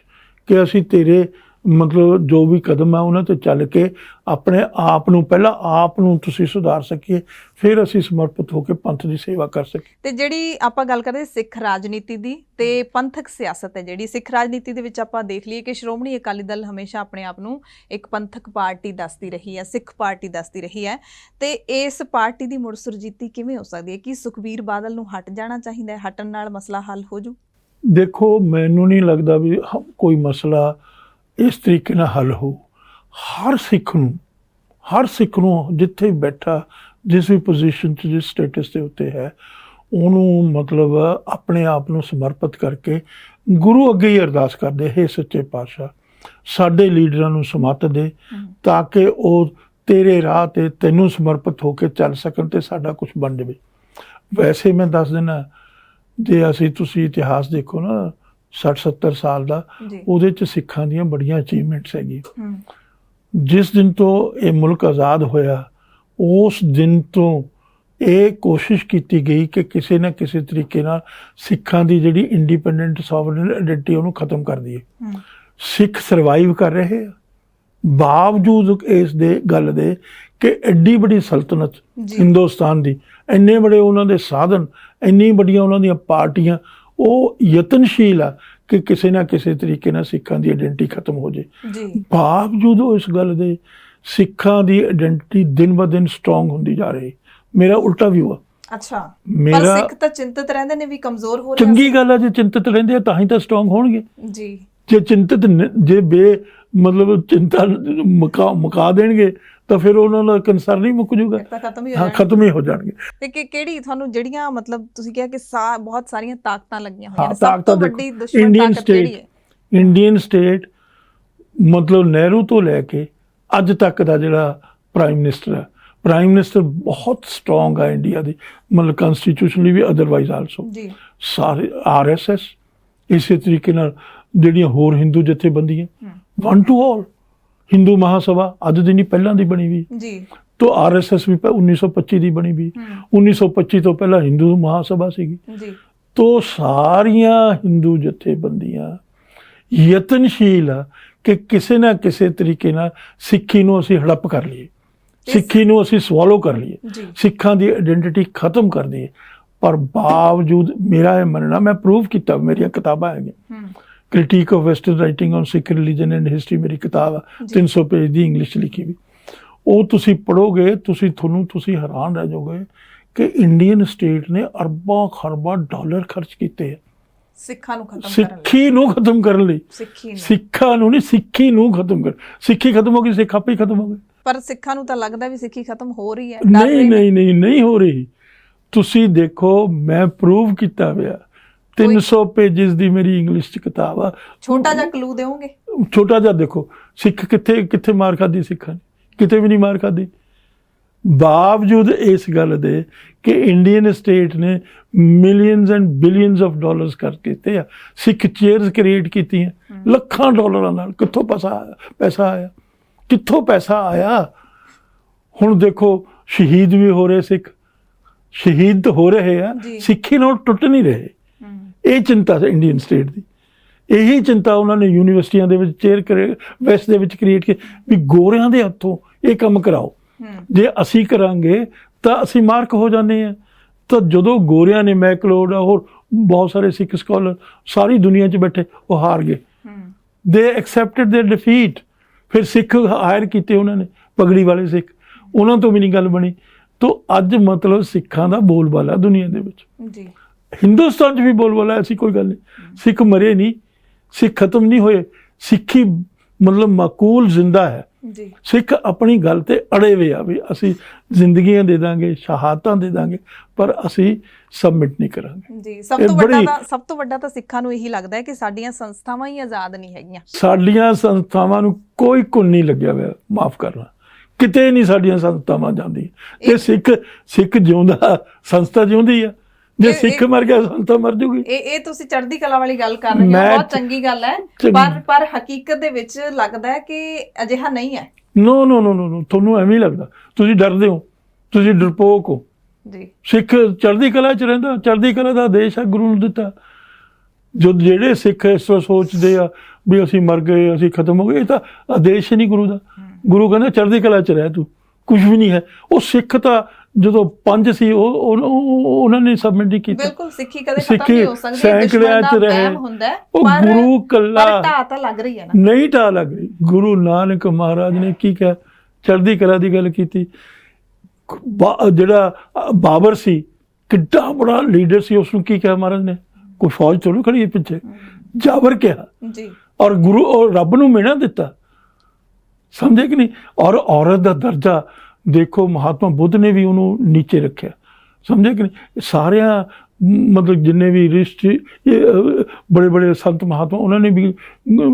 ਕਿ ਅਸੀਂ ਤੇਰੇ ਮਤਲਬ ਜੋ ਵੀ ਕਦਮ ਹੈ ਉਹਨਾਂ ਤੇ ਚੱਲ ਕੇ ਆਪਣੇ ਆਪ ਨੂੰ, ਪਹਿਲਾਂ ਆਪ ਨੂੰ ਤੁਸੀਂ ਸੁਧਾਰ ਸਕੀਏ, ਫਿਰ ਅਸੀਂ ਸਮਰਪਿਤ ਹੋ ਕੇ ਪੰਥ ਦੀ ਸੇਵਾ ਕਰ ਸਕੀਏ। ਤੇ ਜਿਹੜੀ ਆਪਾਂ ਗੱਲ ਕਰਦੇ ਸਿੱਖ ਰਾਜਨੀਤੀ ਦੀ ਤੇ ਪੰਥਕ ਸਿਆਸਤ ਹੈ, ਜਿਹੜੀ ਸਿੱਖ ਰਾਜਨੀਤੀ ਦੇ ਵਿੱਚ ਆਪਾਂ ਦੇਖ ਲਈਏ ਕਿ ਸ਼੍ਰੋਮਣੀ ਅਕਾਲੀ ਦਲ ਹਮੇਸ਼ਾ ਆਪਣੇ ਆਪ ਨੂੰ ਇੱਕ ਪੰਥਕ ਪਾਰਟੀ ਦੱਸਦੀ ਰਹੀ ਹੈ, ਸਿੱਖ ਪਾਰਟੀ ਦੱਸਦੀ ਰਹੀ ਹੈ, ਤੇ ਇਸ ਪਾਰਟੀ ਦੀ ਮੁੜ ਸੁਰਜੀਤੀ ਕਿਵੇਂ ਹੋ ਸਕਦੀ ਹੈ? ਕੀ ਸੁਖਬੀਰ ਬਾਦਲ ਨੂੰ ਹਟ ਜਾਣਾ ਚਾਹੀਦਾ ਹੈ? ਹਟਣ ਨਾਲ ਮਸਲਾ ਹੱਲ ਹੋ ਜੂ? ਦੇਖੋ, ਮੈਨੂੰ ਨਹੀਂ ਲੱਗਦਾ ਵੀ ਕੋਈ ਮਸਲਾ ਇਸ ਤਰੀਕੇ ਨਾਲ ਹੱਲ ਹੋ। ਹਰ ਸਿੱਖ ਨੂੰ ਜਿੱਥੇ ਬੈਠਾ, ਜਿਸ ਵੀ ਪੋਜੀਸ਼ਨ 'ਚ, ਜਿਸ ਸਟੇਟਸ ਦੇ ਉੱਤੇ ਹੈ, ਉਹਨੂੰ ਮਤਲਬ ਆਪਣੇ ਆਪ ਨੂੰ ਸਮਰਪਿਤ ਕਰਕੇ ਗੁਰੂ ਅੱਗੇ ਹੀ ਅਰਦਾਸ ਕਰਦੇ, ਹੇ ਸੱਚੇ ਪਾਤਸ਼ਾਹ ਸਾਡੇ ਲੀਡਰਾਂ ਨੂੰ ਸਮੱਤ ਦੇ ਤਾਂ ਕਿ ਉਹ ਤੇਰੇ ਰਾਹ ਤੇ ਤੈਨੂੰ ਸਮਰਪਿਤ ਹੋ ਕੇ ਚੱਲ ਸਕਣ ਤੇ ਸਾਡਾ ਕੁਝ ਬਣ ਜਾਵੇ। ਵੈਸੇ ਮੈਂ ਦੱਸ ਦਿੰਦਾ, ਜੇ ਤੁਸੀਂ ਇਤਿਹਾਸ ਦੇਖੋ ਨਾ 60-70 ਸਾਲ ਦਾ, ਉਹਦੇ 'ਚ ਸਿੱਖਾਂ ਦੀਆਂ ਬੜੀਆਂ ਅਚੀਵਮੈਂਟਸ ਹੈਗੀਆਂ। ਜਿਸ ਦਿਨ ਤੋਂ ਇਹ ਮੁਲਕ ਆਜ਼ਾਦ ਹੋਇਆ, ਉਸ ਦਿਨ ਤੋਂ ਇਹ ਕੋਸ਼ਿਸ਼ ਕੀਤੀ ਗਈ ਕਿ ਕਿਸੇ ਨਾ ਕਿਸੇ ਤਰੀਕੇ ਨਾਲ ਸਿੱਖਾਂ ਦੀ ਜਿਹੜੀ ਇੰਡੀਪੈਂਡੈਂਟ ਸੋਵਰਨ ਆਇਡੈਂਟੀਟੀ ਉਹਨੂੰ ਖਤਮ ਕਰ ਦਈਏ। ਸਿੱਖ ਸਰਵਾਈਵ ਕਰ ਰਹੇ ਆ ਬਾਵਜੂਦ ਇਸ ਦੇ ਗੱਲ ਦੇ ਕਿ ਐਡੀ ਬੜੀ ਸਲਤਨਤ ਹਿੰਦੁਸਤਾਨ ਦੀ, ਇੰਨੇ ਬੜੇ ਉਹਨਾਂ ਦੇ ਸਾਧਨ, ਇੰਨੀ ਵੱਡੀਆਂ ਉਹਨਾਂ ਦੀਆਂ ਪਾਰਟੀਆਂ, ਉਹ ਯਤਨਸ਼ੀਲ ਆ ਕਿ ਕਿਸੇ ਨਾ ਕਿਸੇ ਤਰੀਕੇ ਨਾਲ ਸਿੱਖਾਂ ਦੀ ਆਇਡੈਂਟੀ ਖਤਮ ਹੋ ਜੇ। ਬਾਵਜੂਦ ਇਸ ਗੱਲ ਦੇ ਸਿੱਖਾਂ ਦੀ ਆਇਡੈਂਟੀ ਦਿਨ ਬ ਦਿਨ ਸਟਰੋਂਗ ਹੁੰਦੀ ਜਾ ਰਹੀ। ਮੇਰਾ ਉਲਟਾ ਵਿਊ ਆ। ਅੱਛਾ, ਪਰ ਸਿੱਖ ਤਾਂ ਚਿੰਤਤ ਰਹਿੰਦੇ ਨੇ ਵੀ ਕਮਜ਼ੋਰ ਹੋ ਰਹੇ। ਚੰਗੀ ਗੱਲ ਆ, ਜੇ ਚਿੰਤਤ ਰਹਿੰਦੇ ਆ ਤਾਂ ਹੀ ਤਾਂ ਸਟਰੋਂਗ ਹੋਣਗੇ ਜੀ। ਜੇ ਚਿੰਤਤ, ਜੇ ਮਤਲਬ ਚਿੰਤਾ ਮੁਕਾ ਦੇਣਗੇ ਤਾਂ ਫਿਰ ਉਹਨਾਂ ਦਾ ਕੰਸਰਨ ਹੀ ਮੁੱਕ ਜੂਗਾ, ਖਤਮ ਹੀ ਹੋ ਜਾਣਗੇ। ਤੇ ਕਿਹੜੀ ਤੁਹਾਨੂੰ ਜਿਹੜੀਆਂ ਮਤਲਬ ਤੁਸੀਂ ਕਿਹਾ ਕਿ ਬਹੁਤ ਸਾਰੀਆਂ ਤਾਕਤਾਂ ਲੱਗੀਆਂ ਹੋਈਆਂ ਨੇ, ਸਭ ਤੋਂ ਵੱਡੀ ਦੁਸ਼ਮਣ ਤਾਕਤ ਕਿਹੜੀ ਹੈ? ਇੰਡੀਅਨ ਸਟੇਟ ਮਤਲਬ ਨਹਿਰੂ ਤੋਂ ਲੈ ਕੇ ਅੱਜ ਤੱਕ ਦਾ ਜਿਹੜਾ ਪ੍ਰਾਈਮ ਮਿਨਿਸਟਰ ਬਹੁਤ ਸਟਰੋਂਗ ਆ ਇੰਡੀਆ ਦੀ, ਮਤਲਬ ਕਨਸਟੀਟਿਊਸ਼ਨਲੀ ਵੀ, ਅਦਰਵਾਈਜ਼ ਆਲਸੋ ਸਾਰੇ RSS, ਇਸੇ ਤਰੀਕੇ ਨਾਲ ਜਿਹੜੀਆਂ ਹੋਰ ਹਿੰਦੂ ਜਥੇਬੰਦੀਆਂ, ਵਨ ਟੂ ਆਲ, ਹਿੰਦੂ ਮਹਾਸਭਾ ਅੱਜ ਦੀ ਨਹੀਂ ਪਹਿਲਾਂ ਦੀ ਬਣੀ ਵੀ ਜੀ, ਤੋਂ RSS ਵੀ 1925 ਦੀ ਬਣੀ ਵੀ, 1925 ਤੋਂ ਪਹਿਲਾਂ ਹਿੰਦੂ ਮਹਾਸਭਾ ਸੀਗੀ ਜੀ। ਤੋਂ ਸਾਰੀਆਂ ਹਿੰਦੂ ਜਥੇਬੰਦੀਆਂ ਯਤਨਸ਼ੀਲ ਆ ਕਿ ਕਿਸੇ ਨਾ ਕਿਸੇ ਤਰੀਕੇ ਨਾਲ ਸਿੱਖੀ ਨੂੰ ਅਸੀਂ ਹੜੱਪ ਕਰ ਲਈਏ, ਸਿੱਖੀ ਨੂੰ ਅਸੀਂ ਸਵਾਲੋ ਕਰ ਲਈਏ, ਸਿੱਖਾਂ ਦੀ ਆਇਡੈਂਟੀਟੀ ਖਤਮ ਕਰ ਦਈਏ। ਪਰ ਬਾਵਜੂਦ ਮੇਰਾ ਇਹ ਮੰਨਣਾ, ਮੈਂ ਪ੍ਰੂਵ ਕੀਤਾ, ਮੇਰੀਆਂ ਕਿਤਾਬਾਂ ਹੈਗੀਆਂ, critic of western writing on Sikh religion and history ਮੇਰੀ ਕਿਤਾਬ ਆ, 300 ਪੇਜ ਦੀ ਇੰਗਲਿਸ਼ 'ਚ ਲਿਖੀ ਵੀ। ਉਹ ਤੁਸੀਂ ਪੜ੍ਹੋਗੇ, ਤੁਸੀਂ ਹੈਰਾਨ ਰਹਿ ਜਾਓਗੇ ਕਿ ਇੰਡੀਅਨ ਸਟੇਟ ਨੇ ਅਰਬਾਂ ਖਰਬਾਂ ਡਾਲਰ ਖਰਚ ਕੀਤੇ ਆ ਸਿੱਖੀ ਨੂੰ ਖਤਮ ਕਰਨ ਲਈ। ਸਿੱਖਾਂ ਨੂੰ ਨਹੀਂ, ਸਿੱਖੀ ਨੂੰ ਖਤਮ ਕਰ। ਸਿੱਖੀ ਖਤਮ ਹੋ ਗਈ, ਸਿੱਖ ਆਪੇ ਹੀ ਖਤਮ ਹੋ ਗਏ। ਪਰ ਸਿੱਖਾਂ ਨੂੰ ਤਾਂ ਲੱਗਦਾ ਵੀ ਸਿੱਖੀ ਖਤਮ ਹੋ ਰਹੀ ਹੈ। ਨਹੀਂ ਹੋ ਰਹੀ। ਤੁਸੀਂ ਦੇਖੋ, ਮੈਂ ਪ੍ਰੂਵ ਕੀਤਾ ਹੋਇਆ, 300 ਪੇਜਿਸ ਦੀ ਮੇਰੀ ਇੰਗਲਿਸ਼ 'ਚ ਕਿਤਾਬ ਆ। ਛੋਟਾ ਜਿਹਾ ਕਲੂ ਦਿਓਗੇ? ਛੋਟਾ ਜਿਹਾ ਦੇਖੋ, ਸਿੱਖ ਕਿੱਥੇ ਮਾਰ ਖਾਦੀ, ਸਿੱਖਾਂ ਨੇ ਕਿਤੇ ਵੀ ਨਹੀਂ ਮਾਰ ਖਾਦੀ। ਬਾਵਜੂਦ ਇਸ ਗੱਲ ਦੇ ਕਿ ਇੰਡੀਅਨ ਸਟੇਟ ਨੇ millions and billions of dollars ਕਰ ਕੀਤੇ ਆ, ਸਿੱਖ ਚੇਅਰਸ ਕ੍ਰੀਏਟ ਕੀਤੀਆਂ ਲੱਖਾਂ ਡਾਲਰਾਂ ਨਾਲ। ਕਿੱਥੋਂ ਪੈਸਾ ਆਇਆ? ਹੁਣ ਦੇਖੋ, ਸ਼ਹੀਦ ਵੀ ਹੋ ਰਹੇ, ਸਿੱਖ ਸ਼ਹੀਦ ਹੋ ਰਹੇ ਆ, ਸਿੱਖੀ ਨਾਲ ਟੁੱਟ ਨਹੀਂ ਰਹੇ। ਇਹ ਚਿੰਤਾ ਹੈ ਇੰਡੀਅਨ ਸਟੇਟ ਦੀ। ਇਹੀ ਚਿੰਤਾ ਉਹਨਾਂ ਨੇ ਯੂਨੀਵਰਸਿਟੀਆਂ ਦੇ ਵਿੱਚ ਚੇਅਰ ਵੈਸਟ ਦੇ ਵਿੱਚ ਕ੍ਰੀਏਟ ਕੀਤੀ ਵੀ ਗੋਰਿਆਂ ਦੇ ਹੱਥੋਂ ਇਹ ਕੰਮ ਕਰਾਓ। ਜੇ ਅਸੀਂ ਕਰਾਂਗੇ ਤਾਂ ਅਸੀਂ ਮਾਰਕ ਹੋ ਜਾਂਦੇ ਹਾਂ। ਤਾਂ ਜਦੋਂ ਗੋਰਿਆਂ ਨੇ, ਮੈਕਲੋਡ ਹੋਰ ਬਹੁਤ ਸਾਰੇ ਸਿੱਖ ਸਕਾਲਰ ਸਾਰੀ ਦੁਨੀਆ 'ਚ ਬੈਠੇ, ਉਹ ਹਾਰ ਗਏ। ਦੇ ਐਕਸੈਪਟਡ ਦੇਅਰ ਡਿਫੀਟ। ਫਿਰ ਸਿੱਖ ਹਾਇਰ ਕੀਤੇ ਉਹਨਾਂ ਨੇ, ਪਗੜੀ ਵਾਲੇ ਸਿੱਖ, ਉਹਨਾਂ ਤੋਂ ਵੀ ਨਹੀਂ ਗੱਲ ਬਣੀ। ਤਾਂ ਅੱਜ ਮਤਲਬ ਸਿੱਖਾਂ ਦਾ ਬੋਲਬਾਲਾ ਦੁਨੀਆ ਦੇ ਵਿੱਚ ਜੀ, ਹਿੰਦੁਸਤਾਨ 'ਚ ਵੀ ਬੋਲਬਾਲਾ। ਐਸੀ ਕੋਈ ਗੱਲ ਨਹੀਂ, ਸਿੱਖ ਮਰੇ ਨਹੀਂ, ਸਿੱਖ ਖਤਮ ਨਹੀਂ ਹੋਏ। ਸਿੱਖੀ ਮਤਲਬ ਮਾਕੂਲ ਜ਼ਿੰਦਾ ਹੈ ਜੀ। ਸਿੱਖ ਆਪਣੀ ਗੱਲ ਤੇ ਅੜੇ ਹੋਏ ਆ ਵੀ ਅਸੀਂ ਜ਼ਿੰਦਗੀਆਂ ਦੇ ਦਾਂਗੇ, ਸ਼ਹਾਦਤਾਂ ਦੇ ਦਾਂਗੇ, ਪਰ ਅਸੀਂ ਸਬਮਿਟ ਨਹੀਂ ਕਰਾਂਗੇ ਜੀ। ਸਭ ਤੋਂ ਵੱਡਾ ਤਾਂ ਸਿੱਖਾਂ ਨੂੰ ਇਹੀ ਲੱਗਦਾ ਹੈ ਕਿ ਸਾਡੀਆਂ ਸੰਸਥਾਵਾਂ ਹੀ ਆਜ਼ਾਦ ਨਹੀਂ ਹੈਗੀਆਂ। ਸਾਡੀਆਂ ਸੰਸਥਾਵਾਂ ਨੂੰ ਕੋਈ ਘੁਣ ਨਹੀਂ ਲੱਗਿਆ ਹੋਇਆ, ਮਾਫ ਕਰਨਾ, ਕਿਤੇ ਨਹੀਂ ਸਾਡੀਆਂ ਸੰਸਥਾਵਾਂ ਜਾਂਦੀਆਂ। ਜੇ ਸਿੱਖ ਜਿਉਂਦਾ ਸੰਸਥਾ ਜਿਉਂਦੀ ਆ, ਜੇ ਸਿੱਖ ਮਰ ਗਿਆ ਸੰਸਥਾ ਮਰ ਜੂਗੀ। ਇਹ ਤੁਸੀਂ ਚੜ੍ਹਦੀ ਕਲਾ ਵਾਲੀ ਗੱਲ ਕਰ ਰਹੇ ਹੋ, ਬਹੁਤ ਚੰਗੀ ਗੱਲ ਹੈ, ਪਰ ਹਕੀਕਤ ਦੇ ਵਿੱਚ ਲੱਗਦਾ ਹੈ ਕਿ ਅਜਿਹਾ ਨਹੀਂ ਹੈ। ਨੋ ਨੋ ਨੋ ਨੋ, ਤੁਹਾਨੂੰ ਐਵੇਂ ਹੀ ਲੱਗਦਾ, ਤੁਸੀਂ ਡਰਦੇ ਹੋ, ਤੁਸੀਂ ਡਰਪੋਕ ਹੋ ਜੀ। ਸਿੱਖ ਚੜ੍ਹਦੀ ਕਲਾ 'ਚ ਰਹਿੰਦਾ, ਚੜ੍ਹਦੀ ਕਲਾ ਦਾ ਆਦੇਸ਼ ਆ ਗੁਰੂ ਨੂੰ ਦਿੱਤਾ। ਜੋ ਜਿਹੜੇ ਸਿੱਖ ਇਸ ਤਰ੍ਹਾਂ ਸੋਚਦੇ ਆ ਵੀ ਅਸੀਂ ਮਰ ਗਏ, ਅਸੀਂ ਖਤਮ ਹੋ ਗਏ, ਇਹ ਤਾਂ ਆਦੇਸ਼ ਨਹੀਂ ਗੁਰੂ ਦਾ। ਗੁਰੂ ਕਹਿੰਦਾ ਚੜ੍ਹਦੀ ਕਲਾ 'ਚ ਰਹਿ, ਤੂੰ ਕੁਝ ਵੀ ਨਹੀਂ ਹੈ। ਉਹ ਸਿੱਖ ਤਾਂ ਜਦੋਂ ਪੰਜ ਸੀ ਉਹਨਾਂ ਨੇ ਸਬਮਿਟ ਨਹੀਂ ਕੀਤਾ। ਬਿਲਕੁਲ, ਸਿੱਖੀ ਕਦੇ ਖਤਮ ਨਹੀਂ ਹੋ ਸਕਦੀ, ਸੈਂਕੜਿਆਂ 'ਚ ਰਹੇ। ਉਹ ਗੁਰੂ ਕੱਲਾ ਢਾਹ ਤਾਂ ਲੱਗ ਰਹੀ ਹੈ ਨਾ, ਨਹੀਂ ਢਾਹ ਲੱਗ ਰਹੀ। ਗੁਰੂ ਨਾਨਕ ਮਹਾਰਾਜ ਨੇ ਕੀ ਕਿਹਾ, ਚੜ੍ਹਦੀ ਕਲਾ ਦੀ ਗੱਲ ਕੀਤੀ। ਜਿਹੜਾ ਬਾਬਰ ਸੀ, ਕਿੱਡਾ ਬੜਾ ਲੀਡਰ ਸੀ, ਉਸਨੂੰ ਕੀ ਕਿਹਾ ਮਹਾਰਾਜ ਨੇ, ਕੋਈ ਫੌਜ ਥੋੜ੍ਹੀ ਖੜੀ ਹੈ ਪਿੱਛੇ, ਜਾਬਰ ਕਿਹਾ ਜੀ। ਔਰ ਗੁਰੂ ਔਰ ਰੱਬ ਨੂੰ ਮਿਹਣਾ ਦਿੱਤਾ, ਸਮਝੇ ਕਿ ਨਹੀਂ। ਔਰ ਔਰਤ ਦਾ ਦਰਜਾ ਦੇਖੋ, ਮਹਾਤਮਾ ਬੁੱਧ ਨੇ ਵੀ ਉਹਨੂੰ ਨੀਚੇ ਰੱਖਿਆ, ਸਮਝੇ ਕਿ ਨਹੀਂ। ਸਾਰਿਆਂ ਮਤਲਬ ਜਿੰਨੇ ਵੀ ਬੜੇ ਬੜੇ ਸੰਤ ਮਹਾਤਮਾ, ਉਹਨਾਂ ਨੇ ਵੀ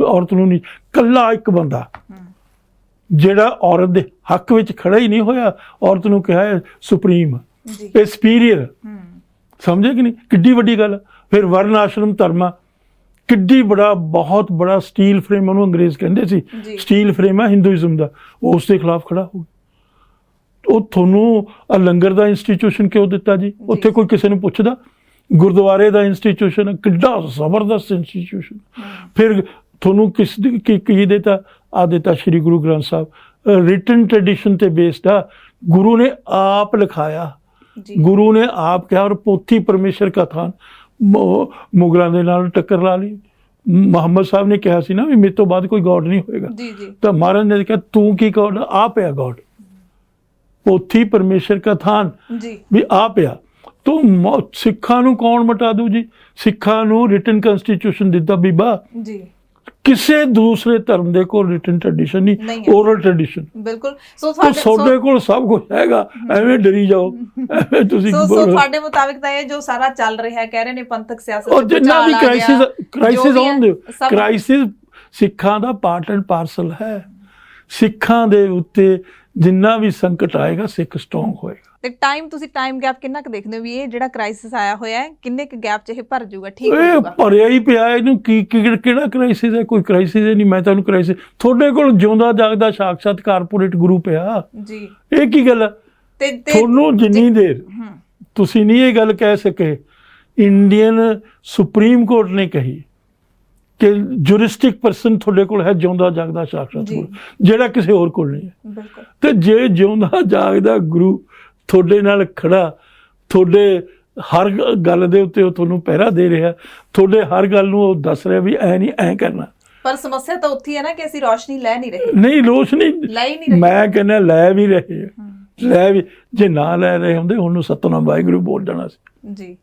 ਔਰਤ ਨੂੰ ਨਹੀਂ, ਕੱਲਾ ਇੱਕ ਬੰਦਾ ਜਿਹੜਾ ਔਰਤ ਦੇ ਹੱਕ ਵਿੱਚ ਖੜਾ ਹੀ ਨਹੀਂ ਹੋਇਆ, ਔਰਤ ਨੂੰ ਕਿਹਾ ਹੈ ਸੁਪਰੀਮ, ਇਹ ਸੁਪੀਰੀਅਰ, ਸਮਝੇ ਕਿ ਨਹੀਂ। ਕਿੱਡੀ ਵੱਡੀ ਗੱਲ। ਫਿਰ ਵਰਨ ਆਸ਼ਰਮ ਧਰਮਾ, ਕਿੱਡੀ ਬੜਾ, ਬਹੁਤ ਬੜਾ ਸਟੀਲ ਫਰੇਮ, ਉਹਨੂੰ ਅੰਗਰੇਜ਼ ਕਹਿੰਦੇ ਸੀ, ਸਟੀਲ ਫਰੇਮ ਹੈ ਹਿੰਦੂਇਜ਼ਮ ਦਾ, ਉਸ ਦੇ ਖਿਲਾਫ ਖੜਾ ਹੋ। ਉਹ ਤੁਹਾਨੂੰ ਲੰਗਰ ਦਾ ਇੰਸਟੀਟਿਊਸ਼ਨ ਕਿਉਂ ਦਿੱਤਾ ਜੀ? ਉੱਥੇ ਕੋਈ ਕਿਸੇ ਨੂੰ ਪੁੱਛਦਾ? ਗੁਰਦੁਆਰੇ ਦਾ ਇੰਸਟੀਟਿਊਸ਼ਨ, ਕਿੱਡਾ ਜ਼ਬਰਦਸਤ ਇੰਸਟੀਟਿਊਸ਼ਨ। ਫਿਰ ਤੁਹਾਨੂੰ ਕੀ ਦਿੱਤਾ? ਆ ਦਿੱਤਾ ਸ਼੍ਰੀ ਗੁਰੂ ਗ੍ਰੰਥ ਸਾਹਿਬ, ਰਿਟਨ ਟ੍ਰੈਡੀਸ਼ਨ ਤੇ ਬੇਸਡ ਆ। ਗੁਰੂ ਨੇ ਆਪ ਲਿਖਾਇਆ, ਗੁਰੂ ਨੇ ਆਪ ਕਿਹਾ। ਔਰ ਪੋਥੀ ਪਰਮੇਸ਼ਰ ਕਾ ਥਾਨ, ਮੁਗਲਾਂ ਦੇ ਨਾਲ ਟੱਕਰ ਲਾ ਲਈ। ਮੁਹੰਮਦ ਸਾਹਿਬ ਨੇ ਕਿਹਾ ਸੀ ਨਾ ਵੀ ਮੇਰੇ ਤੋਂ ਬਾਅਦ ਕੋਈ ਗੋਡ ਨਹੀਂ ਹੋਏਗਾ, ਤਾਂ ਮਹਾਰਾਜ ਨੇ ਕਿਹਾ ਤੂੰ ਕੀ ਗੋਡ, ਆਪ ਹੈ ਗੋਡ। ਪੋਥੀ ਪਰਮੇਸ਼ਰ ਕਾ ਥਾਨ ਵੀ ਆਪ ਆ। ਤੋ ਸਿੱਖਾਂ ਨੂੰ ਕੌਣ ਮਿਟਾ ਦੂ ਜੀ? ਸਿੱਖਾਂ ਨੂੰ ਰਿਟਨ ਕਨਸਟੀਟਿਊਸ਼ਨ ਦਿੱਤਾ ਬੀਬਾ ਜੀ। ਕਿਸੇ ਦੂਸਰੇ ਧਰਮ ਦੇ ਕੋਲ ਰਿਟਨ ਟ੍ਰੈਡੀਸ਼ਨ ਨਹੀਂ, ਓਰਲ ਟ੍ਰੈਡੀਸ਼ਨ। ਬਿਲਕੁਲ। ਸੋ ਤੁਹਾਡੇ ਕੋਲ ਸਭ ਕੁਝ ਹੈਗਾ, ਐਵੇਂ ਡਰੀ ਜਾਓ, ਐਵੇਂ ਤੁਸੀਂ। ਸੋ ਤੁਹਾਡੇ ਮੁਤਾਬਿਕ ਤਾਂ ਇਹ ਜੋ ਸਾਰਾ ਚੱਲ ਰਿਹਾ ਹੈ, ਕਹਿ ਰਹੇ ਨੇ ਪੰਥਕ ਸਿਆਸਤ, ਔਰ ਜਿੰਨਾ ਵੀ ਕ੍ਰਾਈਸਿਸ ਸਿੱਖਾਂ ਦਾ ਪਾਰਟ ਐਂਡ ਪਾਰਸਲ ਹੈ। ਸਿੱਖਾਂ ਦੇ ਉੱਤੇ ਜਿੰਨਾ ਵੀ ਸੰਕਟ ਆਏਗਾ, ਸਿੱਖ ਸਟਰੋਂਗ ਹੋਏਗਾ। ਤੇ ਤੁਸੀਂ ਟਾਈਮ ਗੈਪ ਕਿੰਨਾ ਕੁ ਦੇਖਦੇ ਹੋ ਵੀ ਇਹ ਜਿਹੜਾ ਕ੍ਰਾਈਸਿਸ ਆਇਆ ਹੋਇਆ ਹੈ, ਕਿੰਨੇ ਕੁ ਗੈਪ 'ਚ ਇਹ ਭਰ ਜਾਊਗਾ, ਠੀਕ ਹੋ ਜਾਊਗਾ? ਭਰਿਆ ਹੀ ਪਿਆ, ਇਹਨੂੰ ਕਿਹੜਾ ਕ੍ਰਾਈਸਿਸ ਹੈ? ਕੋਈ ਕ੍ਰਾਈਸਿਸ ਨਹੀਂ। ਮੈਂ ਤੁਹਾਨੂੰ ਕ੍ਰਾਈਸਿਸ, ਤੁਹਾਡੇ ਕੋਲ ਜਿਉਂਦਾ ਜਾਗਦਾ ਸਾਖਸ਼ਾਤ ਕਾਰਪੋਰੇਟ ਗੁਰੂ ਪਿਆ ਜੀ। ਇਹ ਕੀ ਗੱਲ ਹੈ? ਤੁਹਾਨੂੰ ਜਿੰਨੀ ਦੇਰ ਤੁਸੀਂ ਨਹੀਂ ਇਹ ਗੱਲ ਕਹਿ ਸਕੇ, ਇੰਡੀਅਨ ਸੁਪਰੀਮ ਕੋਰਟ ਨੇ ਕਹੀ ਕਿ ਜੁਰਿਸਟਿਕ ਪਰਸਨ ਤੁਹਾਡੇ ਕੋਲ ਹੈ ਜਿਉਂਦਾ ਜਾਗਦਾ ਸਾਖਸ਼ਾਤ ਗੁਰੂ, ਜਿਹੜਾ ਕਿਸੇ ਹੋਰ ਕੋਲ ਨਹੀਂ ਹੈ। ਤੇ ਜੇ ਜਿਉਂਦਾ ਜਾਗਦਾ ਗੁਰੂ ਤੁਹਾਡੇ ਨਾਲ ਖੜਾ, ਤੁਹਾਡੇ ਹਰ ਗੱਲ ਦੇ ਉੱਤੇ ਉਹ ਤੁਹਾਨੂੰ ਪਹਿਰਾ ਦੇ ਰਿਹਾ, ਤੁਹਾਡੇ ਹਰ ਗੱਲ ਨੂੰ ਉਹ ਦੱਸ ਰਿਹਾ ਵੀ ਐ ਨਹੀਂ, ਐ ਕਰਨਾ। ਪਰ ਸਮੱਸਿਆ ਤਾਂ ਉੱਥੇ ਹੈ ਨਾ ਕਿ ਅਸੀਂ ਰੋਸ਼ਨੀ ਲੈ ਨਹੀਂ ਰਹੇ। ਨਹੀਂ, ਰੋਸ਼ਨੀ ਲੈ ਹੀ ਨਹੀਂ ਰਹੇ। ਮੈਂ ਕਹਿੰਦਾ ਲੈ ਵੀ ਰਹੇ ਆ, ਲੈ ਵੀ। ਜੇ ਨਾ ਲੈ ਰਹੇ ਹੁੰਦੇ ਉਹਨੂੰ ਸਤਨਾਮ ਵਾਹਿਗੁਰੂ ਬੋਲ ਜਾਣਾ ਸੀ ਜੀ।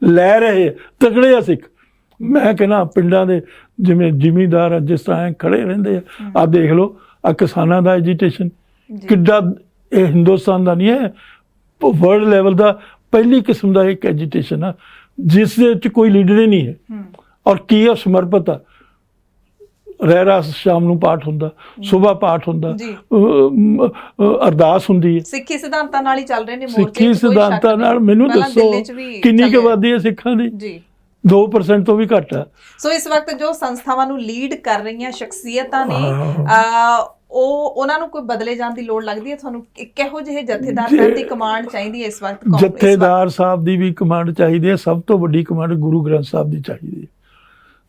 ਲੈ ਰਹੇ ਤਕੜੇ ਆ ਸਿੱਖ। ਮੈਂ ਕਹਿੰਦਾ ਪਿੰਡਾਂ ਦੇ ਜਿਵੇਂ ਜ਼ਿਮੀਂਦਾਰ ਆ, ਜਿਸ ਤਰ੍ਹਾਂ ਖੜੇ ਰਹਿੰਦੇ ਆ, ਆਹ ਦੇਖ ਲਓ, ਆ ਕਿਸਾਨਾਂ ਦਾ ਐਜੀਟੇਸ਼ਨ ਕਿੱਡਾ। ਇਹ ਹਿੰਦੁਸਤਾਨ ਦਾ ਨਹੀਂ ਹੈ, ਵਰਲਡ ਲੈਵਲ ਦਾ ਪਹਿਲੀ ਕਿਸਮ ਦਾ ਇੱਕ ਐਜੀਟੇਸ਼ਨ ਆ, ਜਿਸ ਦੇ ਵਿੱਚ ਕੋਈ ਲੀਡਰ ਹੀ ਨਹੀਂ ਹੈ। ਔਰ ਕੀ ਆ? ਸਮਰਪਿਤ ਆ। ਰਹਿਰਾਸ ਸ਼ਾਮ ਨੂੰ ਪਾਠ ਹੁੰਦਾ, ਸੁਬਹ ਪਾਠ ਹੁੰਦਾ, ਅਰਦਾਸ ਹੁੰਦੀ ਹੈ। ਸਿੱਖੀ ਸਿਧਾਂਤਾਂ ਨਾਲ ਹੀ ਚੱਲ ਰਹੇ ਨੇ ਮੋਰਚੇ। ਸਿੱਖੀ ਸਿਧਾਂਤਾਂ ਨਾਲ। ਮੈਨੂੰ ਦੱਸੋ ਕਿੰਨੀ ਕੁ ਆਬਾਦੀ ਹੈ ਸਿੱਖਾਂ ਦੀ? 2% ਤੋਂ ਵੀ ਘੱਟ ਹੈ। ਸੋ ਇਸ ਵਕਤ ਜੋ ਸੰਸਥਾਵਾਂ ਨੂੰ ਲੀਡ ਕਰ ਰਹੀਆਂ ਸ਼ਖਸੀਅਤਾਂ ਨੇ, ਉਹਨਾਂ ਨੂੰ ਕੋਈ ਬਦਲੇ ਜਾਣ ਦੀ ਲੋੜ ਲੱਗਦੀ ਹੈ ਤੁਹਾਨੂੰ? ਕਿਹੋ ਜਿਹੇ ਜਥੇਦਾਰ ਸਾਹਿਬ ਦੀ ਕਮਾਂਡ ਚਾਹੀਦੀ ਹੈ ਇਸ ਵਕਤ? ਜਥੇਦਾਰ ਸਾਹਿਬ ਦੀ ਵੀ ਕਮਾਂਡ ਚਾਹੀਦੀ ਹੈ। ਸਭ ਤੋਂ ਵੱਡੀ ਕਮਾਂਡ ਗੁਰੂ ਗ੍ਰੰਥ ਸਾਹਿਬ ਦੀ ਚਾਹੀਦੀ ਹੈ,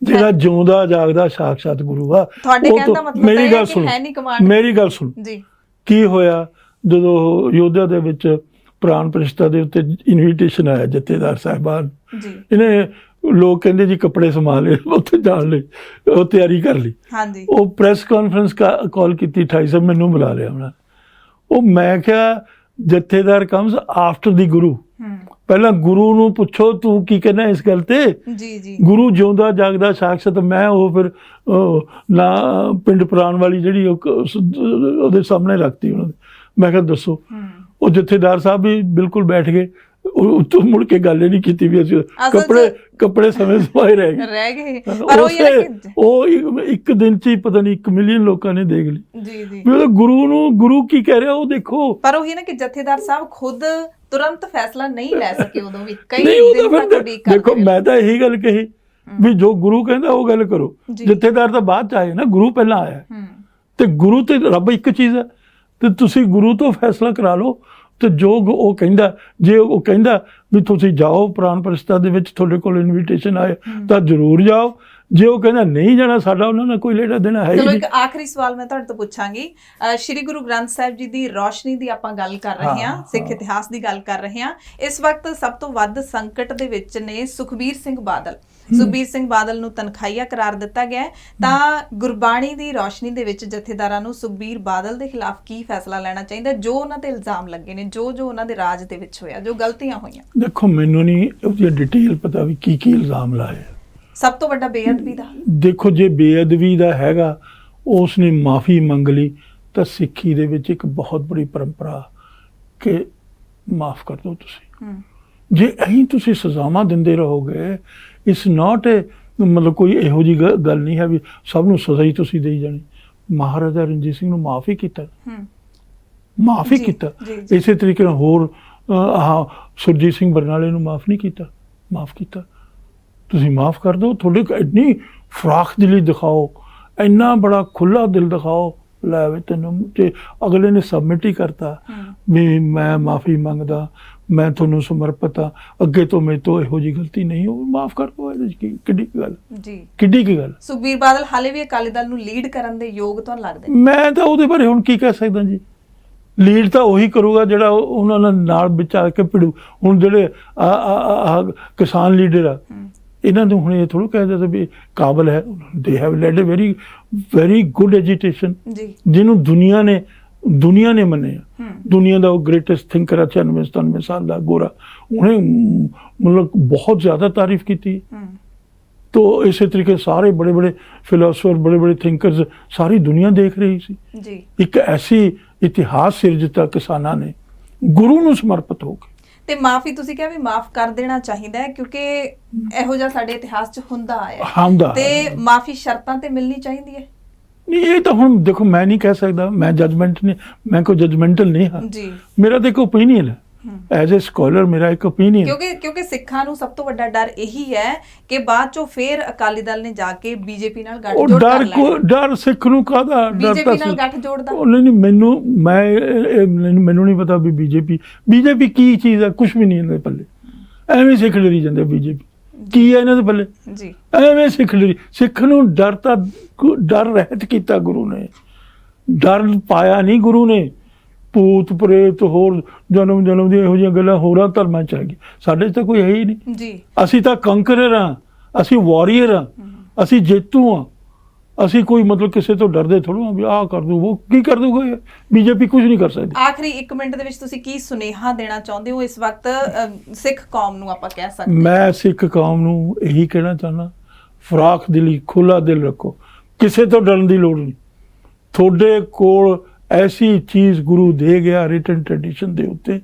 ਜਿਹੜਾ ਜਿਉਂਦਾ ਜਾਗਦਾ ਸਾਖਸ਼ਾਤ ਗੁਰੂ ਆ। ਤੁਹਾਡੇ ਕਹਿਣ ਦਾ ਮਤਲਬ ਹੈ ਕਿ ਹੈ ਨਹੀਂ ਕਮਾਂਡ? ਮੇਰੀ ਗੱਲ ਸੁਣ ਜੀ। ਕੀ ਹੋਇਆ ਜਦੋਂ ਯੋਧਿਆ ਦੇ ਵਿੱਚ ਪ੍ਰਾਣ ਪ੍ਰਤਿਸ਼ਠਾ ਦੇ ਉੱਤੇ ਇਨਵੀਟੇਸ਼ਨ ਆਇਆ ਜਥੇਦਾਰ ਸਾਹਿਬਾਨ ਜੀ, ਇਹਨੇ ਲੋਕ ਕਹਿੰਦੇ ਜੀ ਕੱਪੜੇ ਸੰਭਾਲ ਲਏ, ਉੱਥੇ ਜਾਣ ਲਈ ਉਹ ਤਿਆਰੀ ਕਰ ਲਈ। ਹਾਂਜੀ। ਉਹ ਪ੍ਰੈਸ ਕਾਨਫਰੰਸ ਕਾਲ ਕੀਤੀ 28 ਮੈਨੂੰ ਬੁਲਾ ਲਿਆ ਉਹਨਾਂ। ਉਹ ਮੈਂ ਕਿਹਾ ਜਥੇਦਾਰ ਕਮਸ ਆਫਟਰ ਦੀ ਗੁਰੂ। ਪਹਿਲਾਂ ਗੁਰੂ ਨੂੰ ਪੁੱਛੋ ਤੂੰ ਕੀ ਕਹਿਣਾ ਇਸ ਗੱਲ ਤੇ। ਜੀ। ਗੁਰੂ ਜਿਉਂਦਾ ਜਾਗਦਾ ਸਾਖਸ਼ਾਤ। ਮੈਂ ਉਹ ਫਿਰ ਨਾ ਪਿੰਡ ਪ੍ਰਾਣ ਵਾਲੀ ਜਿਹੜੀ ਉਹਦੇ ਸਾਹਮਣੇ ਰੱਖਤੀ ਉਹਨਾਂ ਨੇ। ਮੈਂ ਕਿਹਾ ਦੱਸੋ। ਉਹ ਜਥੇਦਾਰ ਸਾਹਿਬ ਵੀ ਬਿਲਕੁਲ ਬੈਠ ਗਏ, ਉਤੋਂ ਮੁੜ ਕੇ ਗੱਲ ਹੀ ਨਹੀਂ ਕੀਤੀ ਵੀ ਅਸੀਂ ਅਸਲ 'ਚ ਕੱਪੜੇ ਸਮੇਂ ਸਵਾਏ ਰਹਿ ਗਏ। ਰਹਿ ਗਏ ਪਰ ਉਹ ਉਹ ਇੱਕ ਦਿਨ 'ਚ ਹੀ ਪਤਾ ਨਹੀਂ 1 ਮਿਲੀਅਨ ਲੋਕਾਂ ਨੇ ਦੇਖ ਲਈ। ਜੀ ਜੀ ਵੀ ਗੁਰੂ ਕੀ ਕਹਿ ਰਿਹਾ ਉਹ ਦੇਖੋ। ਪਰ ਉਹੀ ਨਾ ਕਿ ਜਥੇਦਾਰ ਸਾਹਿਬ ਖੁਦ ਤੁਰੰਤ ਫੈਸਲਾ ਨਹੀਂ ਲੈ ਸਕੇ, ਉਦੋਂ ਵੀ ਕਈ ਨਹੀਂ, ਉਹ ਦਿਨ ਤਾਂ ਤੱਕ ਫਿਰ ਉਡੀਕ ਕਰਦੇ ਦੇਖੋ ਰਹੇ। ਮੈਂ ਤਾਂ ਇਹੀ ਗੱਲ ਕਹੀ ਵੀ ਜੋ ਗੁਰੂ ਕਹਿੰਦਾ ਉਹ ਗੱਲ ਕਰੋ। ਜਥੇਦਾਰ ਤਾਂ ਬਾਅਦ ਚ ਆਏ ਨਾ, ਗੁਰੂ ਪਹਿਲਾਂ ਆਇਆ। ਤੇ ਗੁਰੂ ਤੇ ਰੱਬ ਇੱਕ ਚੀਜ਼ ਹੈ, ਤੇ ਤੁਸੀਂ ਗੁਰੂ ਤੋਂ ਫੈਸਲਾ ਕਰਾ ਲਓ। ਤੇ ਜੋ ਉਹ ਕਹਿੰਦਾ, ਜੇ ਉਹ ਕਹਿੰਦਾ ਵੀ ਤੁਸੀਂ ਜਾਓ ਪ੍ਰਾਣ ਪ੍ਰਤਿਸ਼ਠਾ ਦੇ ਵਿੱਚ, ਤੁਹਾਡੇ ਕੋਲ ਇਨਵੀਟੇਸ਼ਨ ਆਏ ਤਾਂ ਜ਼ਰੂਰ ਜਾਓ। ਜੇ ਉਹ ਕਹਿੰਦਾ ਨਹੀਂ ਜਾਣਾ, ਸਾਡਾ ਉਹਨਾਂ ਨਾਲ ਕੋਈ ਲੈਣਾ ਦੇਣਾ ਹੈ ਹੀ ਚਲੋ ਨਹੀਂ। ਇੱਕ ਆਖਰੀ ਸਵਾਲ ਮੈਂ ਤੁਹਾਡੇ ਤੋਂ ਪੁੱਛਾਂਗੀ। ਸ਼੍ਰੀ ਗੁਰੂ ਗ੍ਰੰਥ ਸਾਹਿਬ ਜੀ ਦੀ ਰੌਸ਼ਨੀ ਦੀ ਆਪਾਂ ਗੱਲ ਕਰ ਰਹੇ ਹਾਂ, ਸਿੱਖ ਇਤਿਹਾਸ ਦੀ ਗੱਲ ਕਰ ਰਹੇ ਹਾਂ। ਇਸ ਵਕਤ ਸਭ ਤੋਂ ਵੱਧ ਸੰਕਟ ਦੇ ਵਿੱਚ ਨੇ ਸੁਖਬੀਰ ਸਿੰਘ ਬਾਦਲ। ਸੁਖਬੀਰ ਸਿੰਘ ਬਾਦਲ ਨੂੰ ਤਨਖਾਹੀਆ ਕਰਾਰ ਦਿੱਤਾ ਗਿਆ ਹੈ। ਤਾਂ ਗੁਰਬਾਣੀ ਦੀ ਰੌਸ਼ਨੀ ਦੇ ਵਿੱਚ ਜਥੇਦਾਰਾਂ ਨੂੰ ਸੁਖਬੀਰ ਬਾਦਲ ਦੇ ਖਿਲਾਫ ਕੀ ਫੈਸਲਾ ਲੈਣਾ ਚਾਹੀਦਾ, ਜੋ ਉਹਨਾਂ ਤੇ ਇਲਜ਼ਾਮ ਲੱਗੇ ਨੇ, ਜੋ ਉਹਨਾਂ ਦੇ ਰਾਜ ਦੇ ਵਿੱਚ ਹੋਇਆ, ਜੋ ਗਲਤੀਆਂ ਹੋਈਆਂ? ਦੇਖੋ ਮੈਨੂੰ ਨਹੀਂ ਉਹਦੀ ਡਿਟੇਲ ਪਤਾ ਵੀ ਕੀ ਇਲਜ਼ਾਮ ਲਾਏ। ਸਭ ਤੋਂ ਵੱਡਾ ਬੇਅਦਬੀ ਦਾ, ਦੇਖੋ ਜੇ ਬੇਅਦਬੀ ਦਾ ਹੈਗਾ, ਉਸ ਨੇ ਮਾਫੀ ਮੰਗ ਲਈ ਤਾਂ ਸਿੱਖੀ ਦੇ ਵਿੱਚ ਇੱਕ ਬਹੁਤ ਬੜੀ ਪਰੰਪਰਾ ਕਿ ਮਾਫ ਕਰ ਦਿਓ ਤੁਸੀਂ। ਜੇ ਅਹੀਂ ਤੁਸੀਂ ਸਜ਼ਾਵਾਂ ਦਿੰਦੇ ਰਹੋਗੇ, ਇਸ ਨਾਟ ਮਤਲਬ ਕੋਈ ਇਹੋ ਜਿਹੀ ਗੱਲ ਨਹੀਂ ਹੈ ਵੀ ਸਭ ਨੂੰ ਸਜ਼ਾ ਹੀ ਤੁਸੀਂ ਦੇਈ ਜਾਣੀ। ਮਹਾਰਾਜਾ ਰਣਜੀਤ ਸਿੰਘ ਨੂੰ ਮਾਫ ਹੀ ਕੀਤਾ, ਮਾਫ ਹੀ ਕੀਤਾ। ਇਸੇ ਤਰੀਕੇ ਨਾਲ ਹੋਰ ਸੁਰਜੀਤ ਸਿੰਘ ਬਰਨਾਲੇ ਨੂੰ ਮਾਫ ਨਹੀਂ ਕੀਤਾ, ਮਾਫ ਕੀਤਾ। ਤੁਸੀਂ ਮਾਫ ਕਰ ਦਿਓ। ਤੁਹਾਡੇ ਇੰਨੀ ਫਰਾਖ ਦਿਲੀ ਦਿਖਾਓ, ਇੰਨਾ ਬੜਾ ਖੁੱਲਾ ਦਿਲ ਦਿਖਾਓ, ਲੈ ਵੀ ਤੈਨੂੰ। ਤੇ ਅਗਲੇ ਨੇ ਸਬਮਿਟ ਹੀ ਕਰਤਾ ਵੀ ਮੈਂ ਮਾਫੀ ਮੰਗਦਾ, ਮੈਂ ਤੁਹਾਨੂੰ ਸਮਰਪਿਤ ਹਾਂ, ਅੱਗੇ ਤੋਂ ਮੇਰੇ ਤੋਂ ਇਹੋ ਜਿਹੀ ਗਲਤੀ ਨਹੀਂ ਹੋ, ਮਾਫ ਕਰ ਦਿਓ। ਇਹਦੇ 'ਚ ਕਿੱਡੀ ਗੱਲ ਜੀ, ਕਿੱਡੀ ਕੀ ਗੱਲ। ਸੁਖਬੀਰ ਬਾਦਲ ਹਾਲੇ ਵੀ ਅਕਾਲੀ ਦਲ ਨੂੰ ਲੀਡ ਕਰਨ ਦੇ ਯੋਗ ਤੁਹਾਨੂੰ ਲੱਗਦੇ? ਮੈਂ ਤਾਂ ਉਹਦੇ ਬਾਰੇ ਹੁਣ ਕੀ ਕਹਿ ਸਕਦਾ ਜੀ। ਲੀਡ ਤਾਂ ਉਹੀ ਕਰੂਗਾ ਜਿਹੜਾ ਉਹਨਾਂ ਨਾਲ ਵਿਚਾਰ ਕੇ ਭਿੜੂ। ਹੁਣ ਜਿਹੜੇ ਕਿਸਾਨ ਲੀਡਰ ਆ, ਇਹਨਾਂ ਨੂੰ ਹੁਣ ਇਹ ਥੋੜ੍ਹਾ ਕਹਿ ਦਿੰਦੇ ਵੀ ਕਾਬਲ ਹੈ। They have led a very good agitation, ਜਿਹਨੂੰ ਦੁਨੀਆ ਨੇ ਮੰਨਿਆ। ਦੁਨੀਆ ਦਾ ਉਹ ਗ੍ਰੇਟੈਸਟ ਥਿੰਕਰ 96-97 ਸਾਲ ਦਾ ਗੋਰਾ, ਉਹਨੇ ਮਤਲਬ ਬਹੁਤ ਜ਼ਿਆਦਾ ਤਾਰੀਫ ਕੀਤੀ। तो इसी तरीके सारे बड़े बड़े फिलोसफर, बड़े बड़े थिंकर्स, सारी दुनिया देख रही सी जी। एक ऐसी इतिहास सिरजता किसानां ने गुरु ਨੂੰ ਸਮਰਪਿਤ ਹੋ ਕੇ। ਤੇ ਮਾਫੀ ਤੁਸੀਂ ਕਿਹਾ ਵੀ ਮਾਫ ਕਰ ਦੇਣਾ ਚਾਹੀਦਾ ਹੈ, ਕਿਉਂਕਿ ਇਹੋ ਜਿਹਾ ਸਾਡੇ ਇਤਿਹਾਸ 'ਚ ਹੁੰਦਾ ਆਇਆ ਤੇ ਮਾਫੀ ਸ਼ਰਤਾਂ ਤੇ ਮਿਲਣੀ ਚਾਹੀਦੀ ਹੈ। ਨਹੀਂ ਇਹ ਤਾਂ ਹੁਣ ਦੇਖੋ ਮੈਂ ਨਹੀਂ ਕਹਿ ਸਕਦਾ, ਮੈਂ ਜਜਮੈਂਟ ਨਹੀਂ, ਮੈਂ ਕੋਈ ਜਜਮੈਂਟਲ ਨਹੀਂ ਹਾਂ ਜੀ। ਮੇਰਾ ਤਾਂ ਇੱਕ ਓਪੀਨੀਅਨ ਹੈ, ਐਜ਼ ਅ ਸਕਾਲਰ ਮੇਰਾ ਇੱਕ ਓਪੀਨੀਅਨ। ਕਿਉਂਕਿ ਸਿੱਖਾਂ ਨੂੰ ਸਭ ਤੋਂ ਵੱਡਾ ਡਰ ਇਹੀ ਹੈ ਕਿ ਬਾਅਦ ਚੋਂ ਫੇਰ ਅਕਾਲੀ ਦਲ ਨੇ ਜਾ ਕੇ ਬੀਜੇਪੀ ਨਾਲ ਗੱਠਜੋੜ ਕਰ ਲੈਣਾ। ਡਰ ਸਿੱਖ ਨੂੰ ਕਾਹਦਾ? ਬੀਜੇਪੀ ਨਾਲ ਗੱਠਜੋੜ ਦਾ ਨਹੀਂ, ਮੈਨੂੰ ਨਹੀਂ ਪਤਾ ਵੀ ਬੀਜੇਪੀ ਕੀ ਚੀਜ਼ ਹੈ। ਕੁਝ ਵੀ ਨਹੀਂ ਇਹਨਾਂ ਦੇ ਪੱਲੇ, ਐਵੇਂ ਸਿੱਖ ਡਰੀ ਜਾਂਦੇ। ਬੀਜੇਪੀ ਕੀ ਹੈ ਇਹਨਾਂ ਦੇ ਪੱਲੇ ਜੀ? ਐਵੇਂ ਸਿੱਖ ਡਰੀ। ਸਿੱਖ ਨੂੰ ਡਰ ਰਹਿਤ ਕੀਤਾ ਗੁਰੂ ਨੇ, ਡਰ ਪਾਇਆ ਨਹੀਂ ਗੁਰੂ ਨੇ। ਭੂਤ ਪ੍ਰੇਤ ਹੋਰ ਜਨਮ ਦੀ ਇਹੋ ਜਿਹੀਆਂ ਗੱਲਾਂ ਹੋਰਾਂ ਧਰਮਾਂ ਚ ਆ ਗਈ, ਸਾਡੇ 'ਚ ਤਾਂ ਕੋਈ ਹੈ ਹੀ ਨਹੀਂ ਜੀ। ਅਸੀਂ ਤਾਂ ਕੰਕਰਰ ਹਾਂ, ਅਸੀਂ ਵਾਰੀਅਰ ਹਾਂ, ਅਸੀਂ ਜੇਤੂ ਹਾਂ। ਅਸੀਂ ਕੋਈ ਮਤਲਬ ਕਿਸੇ ਤੋਂ ਡਰਦੇ ਥੋੜ੍ਹਾ ਹਾਂ ਵੀ ਆਹ ਕਰ ਦੂ, ਉਹ ਕੀ ਕਰ ਦੂਗਾ। ਬੀਜੇਪੀ ਕੁਝ ਨਹੀਂ ਕਰ ਸਕਦੀ। ਆਖਰੀ 1 ਮਿੰਟ ਦੇ ਵਿੱਚ ਤੁਸੀਂ ਕੀ ਸੁਨੇਹਾ ਦੇਣਾ ਚਾਹੁੰਦੇ ਹੋ ਇਸ ਵਕਤ ਸਿੱਖ ਕੌਮ ਨੂੰ? ਆਪਾਂ ਕਹਿ ਸਕਦੇ ਮੈਂ ਸਿੱਖ ਕੌਮ ਨੂੰ ਇਹੀ ਕਹਿਣਾ ਚਾਹੁੰਦਾ, ਫਰਾਖ ਦਿਲੀ, ਖੁੱਲਾ ਦਿਲ ਰੱਖੋ, ਕਿਸੇ ਤੋਂ ਡਰਨ ਦੀ ਲੋੜ ਨਹੀਂ। ਤੁਹਾਡੇ ਕੋਲ ਐਸੀ ਚੀਜ਼ ਗੁਰੂ ਦੇ ਗਿਆ ਰਿਟਨ ਟ੍ਰੈਡੀਸ਼ਨ ਦੇ ਉੱਤੇ,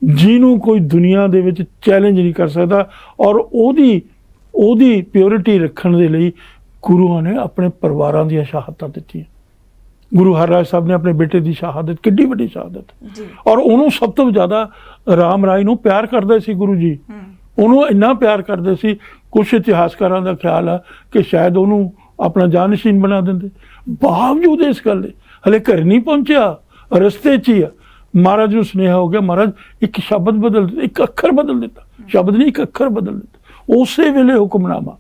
ਜਿਹਨੂੰ ਕੋਈ ਦੁਨੀਆ ਦੇ ਵਿੱਚ ਚੈਲੰਜ ਨਹੀਂ ਕਰ ਸਕਦਾ। ਔਰ ਉਹਦੀ ਪਿਓਰਿਟੀ ਰੱਖਣ ਦੇ ਲਈ ਗੁਰੂਆਂ ਨੇ ਆਪਣੇ ਪਰਿਵਾਰਾਂ ਦੀਆਂ ਸ਼ਹਾਦਤਾਂ ਦਿੱਤੀਆਂ। ਗੁਰੂ ਹਰਰਾਜ ਸਾਹਿਬ ਨੇ ਆਪਣੇ ਬੇਟੇ ਦੀ ਸ਼ਹਾਦਤ, ਕਿੱਡੀ ਵੱਡੀ ਸ਼ਹਾਦਤ। ਔਰ ਉਹਨੂੰ ਸਭ ਤੋਂ ਜ਼ਿਆਦਾ ਰਾਮ ਰਾਏ ਨੂੰ ਪਿਆਰ ਕਰਦੇ ਸੀ ਗੁਰੂ ਜੀ, ਉਹਨੂੰ ਇੰਨਾ ਪਿਆਰ ਕਰਦੇ ਸੀ। ਕੁਛ ਇਤਿਹਾਸਕਾਰਾਂ ਦਾ ਖਿਆਲ ਆ ਕਿ ਸ਼ਾਇਦ ਉਹਨੂੰ ਆਪਣਾ ਜਾਨਸ਼ੀਨ ਬਣਾ ਦਿੰਦੇ। ਬਾਵਜੂਦ ਇਸ ਗੱਲ ਦੇ ਹਲੇ ਘਰ ਨਹੀਂ ਪਹੁੰਚਿਆ, ਰਸਤੇ 'ਚ ਹੀ ਆ। ਮਹਾਰਾਜ ਨੂੰ ਸੁਨੇਹਾ ਹੋ ਗਿਆ, ਮਹਾਰਾਜ ਇੱਕ ਸ਼ਬਦ ਬਦਲ, ਇੱਕ ਅੱਖਰ ਬਦਲ ਦਿੱਤਾ, ਸ਼ਬਦ ਨਹੀਂ ਇੱਕ ਅੱਖਰ ਬਦਲ ਦਿੱਤਾ। ਉਸੇ ਵੇਲੇ ਹੁਕਮਨਾਮਾ।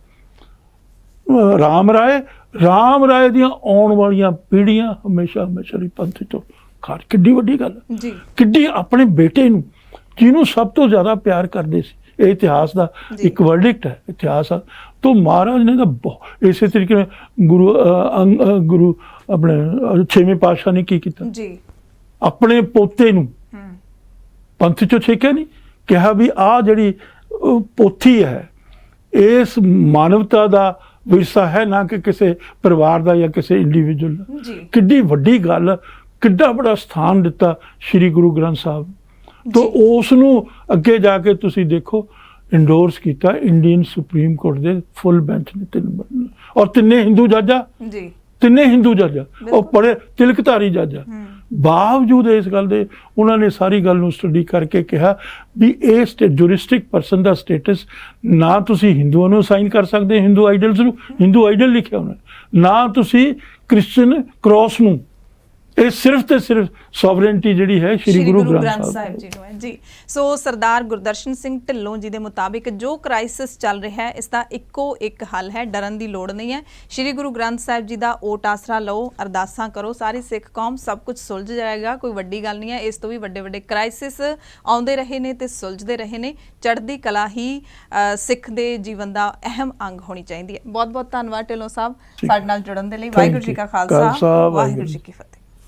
ਰਾਮ ਰਾਏ ਦੀਆਂ ਆਉਣ ਵਾਲੀਆਂ ਪੀੜ੍ਹੀਆਂ ਹਮੇਸ਼ਾ ਲਈ ਪੰਥ ਤੋਂ ਖਾੜ। ਕਿੱਡੀ ਵੱਡੀ ਗੱਲ ਜੀ, ਕਿੱਡੀ ਆਪਣੇ ਬੇਟੇ ਨੂੰ ਜਿਹਨੂੰ ਸਭ ਤੋਂ ਜ਼ਿਆਦਾ ਪਿਆਰ ਕਰਦੇ ਸੀ। ਇਹ ਇਤਿਹਾਸ ਦਾ ਇੱਕ ਵਰਡਿਕਟ ਹੈ, ਇਤਿਹਾਸ ਆ। तो महाराज ने तो इस तरीके गुरु अपने 6वें पातशाह ने की किया, अपने पोते नूं पंथ चों छेकिया नहीं, कहा भी आ जिहड़ी पोथी है इस मानवता दा विरसा है, ना कि किसी परिवार दा या किसी इंडिविजुअल दा। किड्डी वड्डी गल, किड्डा बड़ा स्थान दिता श्री गुरु ग्रंथ साहब। ਤਾਂ ਉਸ ਨੂੰ ਅੱਗੇ ਜਾ ਕੇ ਤੁਸੀਂ ਦੇਖੋ ਇੰਡੋਰਸ ਕੀਤਾ ਇੰਡੀਅਨ ਸੁਪਰੀਮ ਕੋਰਟ ਦੇ ਫੁੱਲ ਬੈਂਚ ਨੇ 3 ਔਰ ਤਿੰਨੇ ਹਿੰਦੂ ਜੱਜ ਆ ਜੀ, ਤਿੰਨੇ ਹਿੰਦੂ ਜੱਜ ਆ, ਉਹ ਬੜੇ ਤਿਲਕਧਾਰੀ ਜੱਜ ਆ। ਬਾਵਜੂਦ ਇਸ ਗੱਲ ਦੇ ਉਹਨਾਂ ਨੇ ਸਾਰੀ ਗੱਲ ਨੂੰ ਸਟੱਡੀ ਕਰਕੇ ਕਿਹਾ ਵੀ ਇਹ ਜੁਰਿਸਟਿਕ ਪਰਸਨ ਦਾ ਸਟੇਟਸ ਨਾ ਤੁਸੀਂ ਹਿੰਦੂਆਂ ਨੂੰ ਅਸਾਈਨ ਕਰ ਸਕਦੇ, ਹਿੰਦੂ ਆਈਡਲਸ ਨੂੰ, ਹਿੰਦੂ ਆਈਡਲ ਲਿਖਿਆ ਉਹਨਾਂ ਨੇ, ਨਾ ਤੁਸੀਂ ਕ੍ਰਿਸਚਨ ਕ੍ਰਾਸ ਨੂੰ, ਇਹ ਸਿਰਫ ਤੇ ਸਿਰਫ ਸੋਵਰੇਨਟੀ ਜਿਹੜੀ ਹੈ ਸ਼੍ਰੀ ਗੁਰੂ ਗ੍ਰੰਥ ਸਾਹਿਬ ਜੀ ਨੂੰ ਹੈ ਜੀ। ਸੋ ਸਰਦਾਰ ਗੁਰਦਰਸ਼ਨ ਸਿੰਘ ਢਿੱਲੋਂ ਜੀ ਦੇ ਮੁਤਾਬਿਕ ਜੋ ਕ੍ਰਾਈਸਿਸ ਚੱਲ ਰਿਹਾ ਹੈ ਇਸ ਦਾ ਇੱਕੋ ਇੱਕ ਹੱਲ ਹੈ, ਡਰਨ ਦੀ ਲੋੜ ਨਹੀਂ ਹੈ। ਸ਼੍ਰੀ ਗੁਰੂ ਗ੍ਰੰਥ ਸਾਹਿਬ ਜੀ ਦਾ ਓਟ ਆਸਰਾ ਲਓ, ਅਰਦਾਸਾਂ ਕਰੋ, ਸਾਰੀ ਸਿੱਖ ਕੌਮ ਸਭ ਕੁਝ ਸੁਲਝ ਜਾਏਗਾ, ਕੋਈ ਵੱਡੀ ਗੱਲ ਨਹੀਂ ਹੈ। ਇਸ ਤੋਂ ਵੀ ਵੱਡੇ ਵੱਡੇ ਕ੍ਰਾਈਸਿਸ ਆਉਂਦੇ ਰਹੇ ਨੇ ਤੇ ਸੁਲਝਦੇ ਰਹੇ ਨੇ। ਚੜ੍ਹਦੀ ਕਲਾ ਹੀ ਸਿੱਖ ਦੇ ਜੀਵਨ ਦਾ ਅਹਿਮ ਅੰਗ ਹੋਣੀ ਚਾਹੀਦੀ ਹੈ। ਬਹੁਤ ਬਹੁਤ ਧੰਨਵਾਦ ਢਿੱਲੋਂ ਸਾਹਿਬ ਸਾਡੇ ਨਾਲ ਜੁੜਨ ਦੇ ਲਈ। ਵਾਹਿਗੁਰੂ ਜੀ ਕਾ ਖਾਲਸਾ, ਵਾਹਿਗੁਰੂ ਜੀ ਕੀ ਫਤਿਹ।